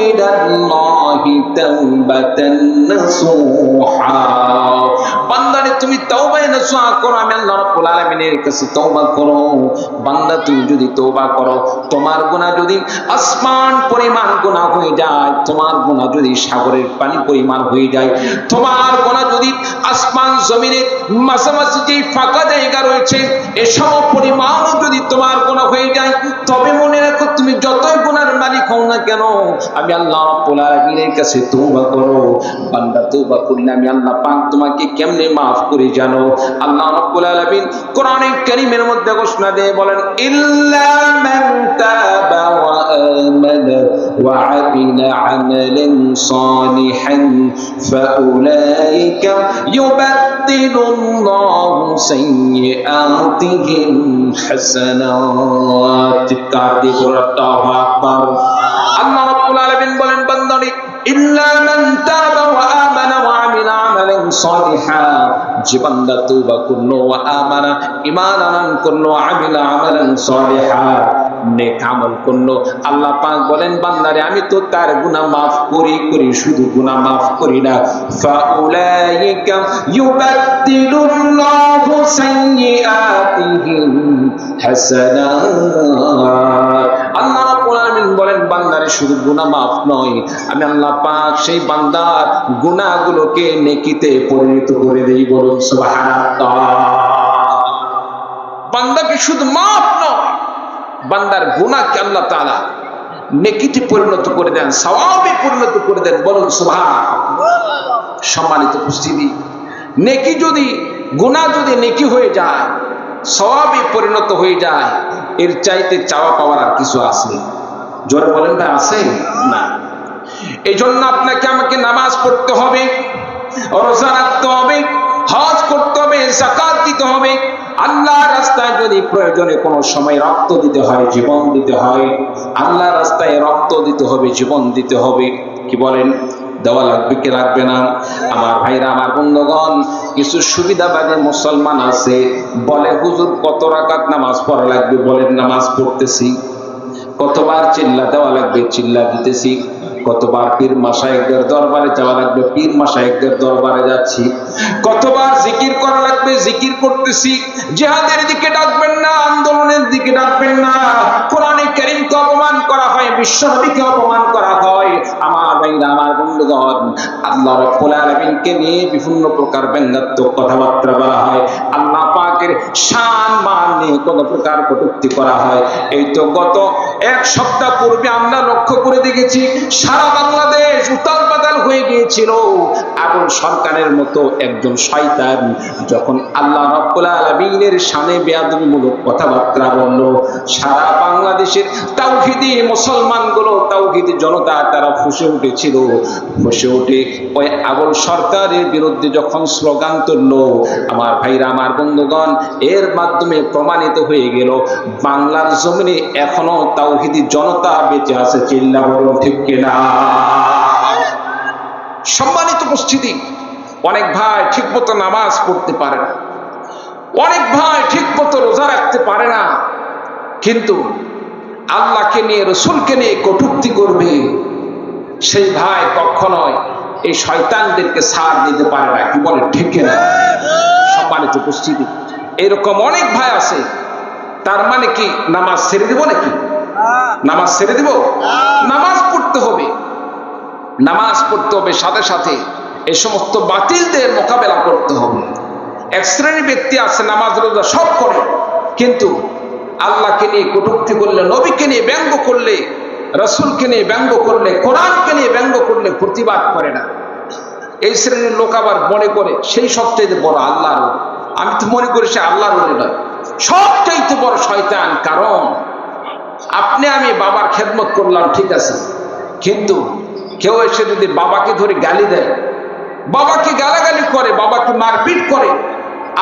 ইলাল্লাহি তাওবাতান নাসুহা। বান্দারে তুমি তওবা নাসুহা করো, আমি আল্লাহ রাব্বুল আলামিনের কাছে তওবা করো। বান্দা তুমি যদি তওবা করো, তোমার গুনাহ যদি আসমান পরিমাণ গুনাহ হয়ে যায়, তোমার গুনাহ যদি সাগরের পানি পরিমাণ হয়ে যায়, তোমার গুনাহ যদি আসমান জমিনের মাঝামাঝি যে ফাঁকা জায়গা রয়েছে এসব পরিমাণ যদি তোমার গুনাহ হয়ে যায়, তবে মনে রাখো তুমি যতই গুনার মালিক হও না কেন, আমি আল্লাহ রাব্বুল আলামিনের কাছে তওবা করো। বান্দা তওবা করলে আমি আল্লাহ পাক তোমাকে কেমনে মাফ করে জানো? আল্লাহ রাব্বুল আলামিন কোরআনে কারীমের মধ্যে ঘোষণা দিয়ে বলেন, ইল্লা মান তাবা ওয়া আমানা ওয়া আমিলা আমালান সালিহান ফাউলাইকা ইউবাদদিলুল্লাহু সাইয়্যাতিহিম হাসানাত। চিৎকার দিয়ে বলো আল্লাহু আকবার। আল্লাহ রাব্বুল আলামিন বলেন, বান্দারে ইল্লা মান তাবা ওয়া আমানা ওয়া আমিলা আমালান সালিহা, যে বান্দা তওবা করলো, ওয়া আমানা ঈমান আনয়ন করলো, আমিলা আমালান সালিহা নেক আমল করলো, আল্লাহ পাক বলেন, বান্দারে আমি তো তার গুনাহ মাফ করি, শুধু গুনাহ মাফ করি না, ফাউলাইকা ইউবাদদিলুল্লাহু সাইয়্যাতিহিম হাসানাত। আল্লাহ রাব্বুল আলামিন বলেন, বান্দারে শুধু গুনাহ মাফ নয়, আমি আল্লাহ পাক সেই বান্দার গুনাহগুলোকে নেকিতে পরিণত করে দেই। বলুন সুবহানাল্লাহ। বান্দাকে শুধু মাফ নয়, বান্দার গুনাহকে আল্লাহ তাআলা নেকিতে পরিণত করে দেন, সওয়াবে পরিণত করে দেন। বলুন সুবহানাল্লাহ। সম্মানিত উপস্থিতি, নেকি যদি গুনাহ যদি নেকি হয়ে যায়, সওয়াবে পরিণত হয়ে যায়, এর চাইতে চাওয়া পাওয়ার আর কিছু আছে? জোরে বলেন না, আছে না? এই জন্য আপনাকে আমাকে নামাজ পড়তে হবে, রোজা রাখতে হবে, হজ করতে হবে, যাকাত দিতে হবে। আল্লাহর রাস্তায় যদি প্রয়োজনে কোনো সময় রক্ত দিতে হয়, জীবন দিতে হয়, আল্লাহর রাস্তায় রক্ত দিতে হবে, জীবন দিতে হবে। কি বলেন? দেওয়া লাগবে কি লাগবে না? আমার ভাইরা, আমার বন্ধুগণ, কিছু সুবিধাবাদী মুসলমান আছে, বলে হুজুর কত রাকাত নামাজ পড়া লাগবে? বলেন, নামাজ পড়তেছি। কতবার চিল্লা দেওয়া লাগবে? চিল্লা দিতেছি। কতবার পীর মাশায়েখদের দরবারে যাওয়া লাগবে? পীর মাশায়েখদের দরবারে যাচ্ছি। কতবার জিকির করা লাগবে? জিকির করতেছি। জিহাদের দিকে ডাকবেন না, আন্দোলনের দিকে ডাকবেন না। কোরআনে কারীমকে অপমান করা হয়, বিশ্বনবীকে অপমান করা হয়। আমার ভাইরা, আমার বন্ধুগণ, আল্লাহ রাব্বুল আলামিনকে নিয়ে বিভিন্ন প্রকার ব্যঙ্গাত্মক কথাবার্তা বলা হয়, আল্লাহ পাকের শান মান নিয়ে কোন প্রকার কটূক্তি করা হয়। এই তো গত এক সপ্তাহ পূর্বে আমরা লক্ষ্য করে দেখেছি, সারা বাংলাদেশ উতাল পাতাল হয়ে গিয়েছিল। আবুল সরকারের মতো একজন শয়তান যখন আল্লাহ রাব্বুল আলামিনের শানে বেয়াদবিমূলক কথাবার্তা বলল, সারা বাংলাদেশের তাওহীদি মুসলমানগুলো, তাওহীদি জনতা, তারা ফুঁসে উঠেছিল। ফুঁসে উঠে ওই আবুল সরকারের বিরুদ্ধে যখন স্লোগান তুলল, আমার ভাইরা, আমার বন্ধুগণ, এর মাধ্যমে প্রমাণিত হয়ে গেল বাংলার জমিনে এখনো তাওহীদি জনতা বেঁচে আছে। চিল্লা বলুন ঠিক কিনা? সম্মানিত উপস্থিতি, অনেক ভাই ঠিক মতো নামাজ পড়তে পারে না, অনেক ভাই ঠিক মতো রোজা রাখতে পারে না, কিন্তু আল্লাহকে নিয়ে, রসুলকে নিয়ে কটূক্তি করবে, সেই ভাই কখনোই এই শয়তানদেরকে ছাড় দিতে পারে না। কি বলে ঠিক না? সম্মানিত উপস্থিতি, এরকম অনেক ভাই আছে। তার মানে কি নামাজ ছেড়ে দিব নাকি? নামাজ ছেড়ে দিব? নামাজ পড়তে হবে, নামাজ পড়তে হবে, সাথে সাথে এই সমস্ত বাতিলদের মোকাবেলা করতে হবে। এক শ্রেণীর ব্যক্তি আছে নামাজ রোজা সব করে, কিন্তু আল্লাহকে নিয়ে কটূক্তি করলে, নবীকে নিয়ে ব্যঙ্গ করলে, রাসূলকে নিয়ে ব্যঙ্গ করলে, কোরআনকে নিয়ে ব্যঙ্গ করলে প্রতিবাদ করে না। এই শ্রেণীর লোক আবার মনে করে সেই সবচাইতে বড় আল্লাহর ওলি। আমি তো মনে করি সে আল্লাহর ওলি নয়, সবচাইতে বড় শয়তান। কারণ আপনি আমি বাবার খেদমত করলাম ঠিক আছে, কিন্তু কেউ এসে যদি বাবাকে ধরে গালি দেয়, বাবাকে গালাগালি করে, বাবাকে মারপিট করে,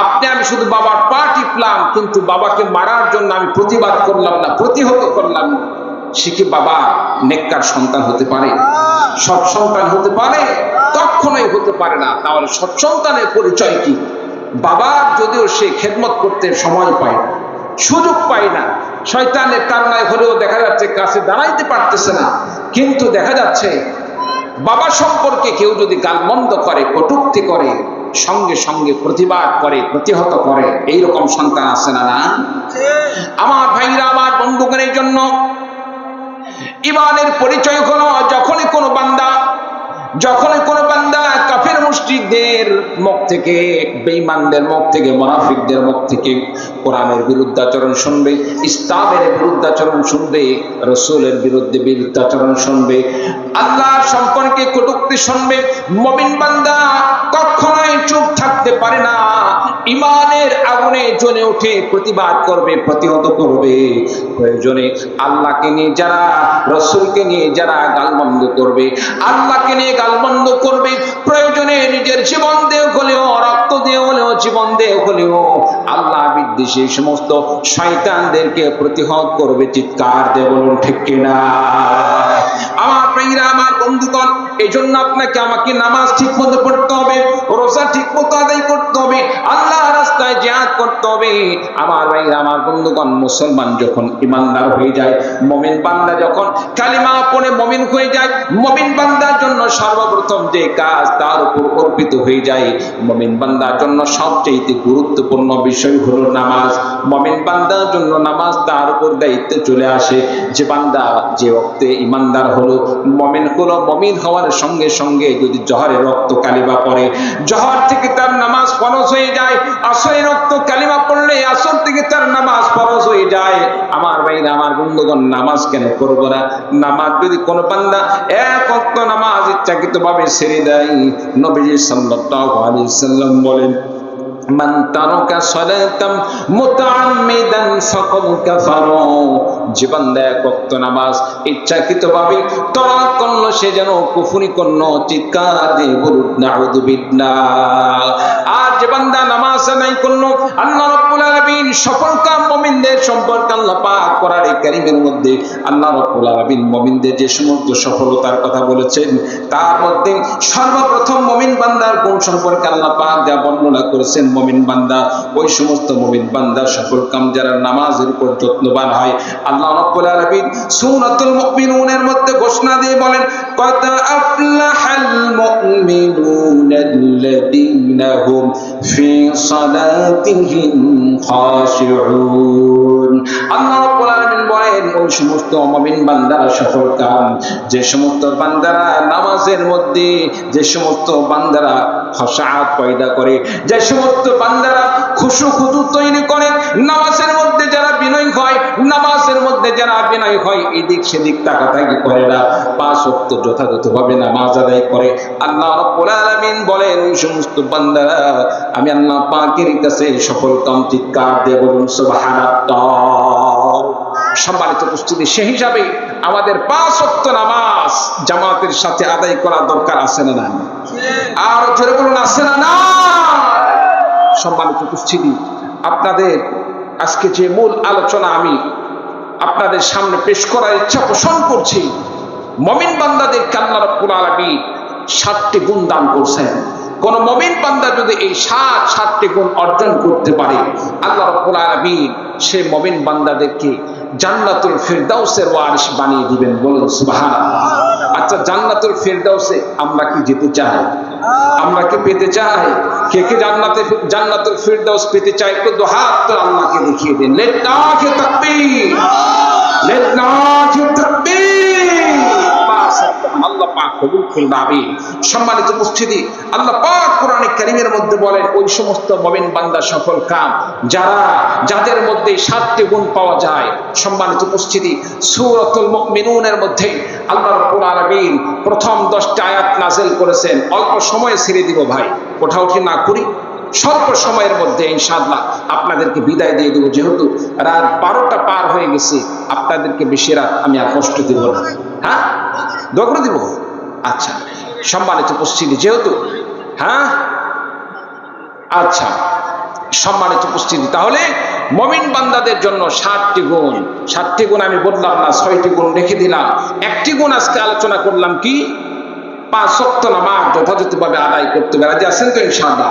আপনি আমি শুধু বাবার পা টিপলাম, কিন্তু বাবাকে মারার জন্য আমি প্রতিবাদ করলাম না, প্রতিহত করলাম না, সে কি বাবা নেককার সন্তান হতে পারে? সৎ সন্তান হতে পারে? কখনোই হতে পারে না। তাহলে সৎ সন্তানের পরিচয় কি? বাবার যদিও সে খেদমত করতে সময় পায় না, সুযোগ পায় না, শয়তানের কারণে হলেও দেখা যাচ্ছে কাছে দাঁড়াইতে পারতেছে না, কিন্তু দেখা যাচ্ছে বাবা সম্পর্কে কেউ যদি গালমন্দ করে, কটূক্তি করে, সঙ্গে সঙ্গে প্রতিবাদ করে, প্রতিহত করে, এইরকম সন্তান আছে না? না আমার ভাইরা, আমার বন্ধুগণের জন্য ঈমানের পরিচয় হলো যখনই কোনো বান্দা কাফের মুশরিকদের মুখ থেকে, বেঈমানদের মুখ থেকে, মুনাফিকদের মুখ থেকে কোরআনের বিরুদ্ধাচরণ শুনবে, ইসলামের বিরুদ্ধাচরণ শুনবে, রাসূলের বিরুদ্ধাচরণ শুনবে, আল্লাহর সম্পর্কে কটূক্তি শুনবে, মুমিন বান্দা কখনোই চুপ থাকতে পারে না। ঈমানের আগুনে জ্বলে উঠে প্রতিবাদ করবে, প্রতিহত করবে। প্রয়োজনে আল্লাহকে নিয়ে যারা, রাসূলকে নিয়ে যারা গালমন্দ করবে, আল্লাহকে নিয়ে গালমন্দ করবে, প্রয়োজনে নিজের জীবন দিয়ে হলেও, রক্ত দিয়ে হলেও, জীবন দিয়ে হলেও আল্লাহ বিদ্বেষী সমস্ত শয়তানদেরকে প্রতিহত করবে। চিৎকার দিয়ে বলুন ঠিক কিনা? আমার ভাইরা, আমার বন্ধুগণ, এই জন্য আপনাকে আমাকে নামাজ ঠিক মতো পড়তে হবে, রোজা ঠিক মতো আদায় করতে হবে, আল্লাহর রাস্তায় জিহাদ করতে হবে। আমার ভাইরা, আমার বন্ধুগণ, মুসলমান যখন ইমানদার হয়ে যায়, মুমিন বান্দা যখন কালিমা পড়ে মুমিন হয়ে যায়, মুমিন বান্দার জন্য সর্বপ্রথম যে কাজ তার উপর অর্পিত হয়ে যায়, মুমিন বান্দার জন্য সবচেয়ে গুরুত্বপূর্ণ বিষয় হলো নামাজ। মুমিন বান্দার জন্য নামাজ তার উপর দায়িত্বে চলে আসে। যে বান্দা যে ওয়াক্তে ইমানদার হলো, মুমিন হলো, মুমিন হওয়ার সঙ্গে সঙ্গে যদি জোহরের রক্ত কালিমা পড়ে, জোহর থেকে তার নামাজ ফরজ হয়ে যায়। আসরের রক্ত কালিমা পড়লে আসর থেকে তার নামাজ ফরজ হয়ে যায়। আমার ভাইরা, আমার বন্ধুগণ, নামাজ কেন করব না? নামাজ যদি কোনো বান্দা এক ওয়াক্ত নামাজ ইচ্ছাকৃতভাবে ছেড়ে দেয়, নবীজি সাল্লাল্লাহু আলাইহি সাল্লাম বলেন, মান তারাকা সালাতাম মুতাআম্মিদান ফাকাদ কাফারা। যে বান্দা এক ওয়াক্ত নামাজ ইচ্ছাকৃতভাবে তরক করলো, সে যেন কুফরি করলো। চিৎকার দিয়ে বলুন নাউযু বিল্লাহ। আর যে বান্দা নামাজ আদায় করলো, আল্লাহ রাব্বুল আলামিন সকল কাম মুমিনদের সম্পর্কে আল্লাহ পাক কোরআনে কারীমের মধ্যে আল্লাহ রাব্বুল আলামিন মুমিনদের যে সমস্ত সফলতার কথা বলেছেন, তার মধ্যে সর্বপ্রথম মুমিন বান্দার গুণ সম্পর্কে আল্লাহ পাক যা বর্ণনা করেছেন, মুমিন বান্দা ওই সমস্ত মুমিন বান্দা সফল কাম যারা নামাজের উপর যত্নবান হয়। আল্লাহ রাব্বুল আলামিন সূরাতুল মুমিনুনের মধ্যে ঘোষণা দিয়ে বলেন, قد أفلح المؤمنون الذين هم في صلاتهم خاشعون। আল্লাহ রাব্বুল আলামিন বলেন, ওই সমস্ত মুমিন বান্দারা সফল কাম, যে সমস্ত বান্দারা নামাজের মধ্যে, যে সমস্ত বান্দারা খশাআত পয়দা করে, যে সমস্ত বান্দারা খুশু খুদু তৈরি করে, নামাজের মধ্যে যারা বিনয় হয়, নামাজের মধ্যে যারা বিনয় হয়, এদিক সেদিক তাকাতাকি করে না, পাঁচ ওয়াক্ত যথাযথভাবে নামাজ আদায় করে, আল্লাহ রাব্বুল আলামিন বলেন, ওই সমস্ত বান্দারা আমি আল্লাহ পাকের কাছে সফল কাম। চিৎকার দিয়ে বলুন সুবহানাল্লাহ। সম্মানিত উপস্থিতি, সেই হিসাবে আমাদের পাঁচ ওয়াক্ত নামাজ জামাতের সাথে আদায় করা দরকার আছে না না? আর জোরে বলুন আছে না না? সম্মানিত উপস্থিতি, আপনাদের আজকে যে মূল আলোচনা আমি আপনাদের সামনে পেশ করার ইচ্ছা পোষণ করছি, মুমিন বান্দাদেরকে আল্লাহ রাব্বুল আলামিন 7টি গুণ দান করছেন। কোন মুমিন বান্দা যদি এই 7টি গুণ অর্জন করতে পারে, আল্লাহ রাব্বুল আলামিন সেই মুমিন বান্দাদেরকে জান্নাতুল ফিরদাউসের ওয়ারিস বানিয়ে দিবেন। বলুন সুবহানাল্লাহ। আচ্ছা, জান্নাতুল ফিরদাউসে আমরা কি যেতে চাই? আমরা কি পেতে চাই? কে কে জান্নাতুল ফিরদাউস পেতে চাই? একটু দুহাত করে আল্লাহকে দেখিয়ে দেন। লিল্লাহি তাকবীর, লিল্লাহি তাকবীর। আল্লাহ পাক কবুল করুন, আমিন। সম্মানিত উপস্থিতি, আল্লাহ পাক কোরআনে কারীমের মধ্যে বলেন ওই সমস্ত মুমিন বান্দা সফল কাম যাদের মধ্যে 7টি গুণ পাওয়া যায়। সম্মানিত উপস্থিতি, সূরাতুল মুমিনুনের মধ্যে আল্লাহ রাব্বুল আলামিন প্রথম 10টা আয়াত নাযিল করেছেন। অল্প সময়ে ছেড়ে দিব ভাই, ওঠাউঠি না করি, স্বল্প সময়ের মধ্যে ইনশাআল্লাহ আপনাদেরকে বিদায় দিয়ে দেব। যেহেতু রাত 12টা পার হয়ে গেছে, আপনাদেরকে বেশি রাত আমি আর কষ্ট দেব না। হ্যাঁ, দোয়া করে দিব। আচ্ছা, সম্মানিত উপস্থিতি, যেহেতু আচ্ছা সম্মানিত উপস্থিতি, তাহলে মুমিন বান্দাদের জন্য 7টি গুণ আমি বললাম না, 6টি গুণ রেখে দিলাম। একটি গুণ আজকে আলোচনা করলাম, কি? 5 ওয়াক্ত নামাজ যথাযথভাবে আদায় করতে হবে। রাজি আছেন তো ইনশাআল্লাহ?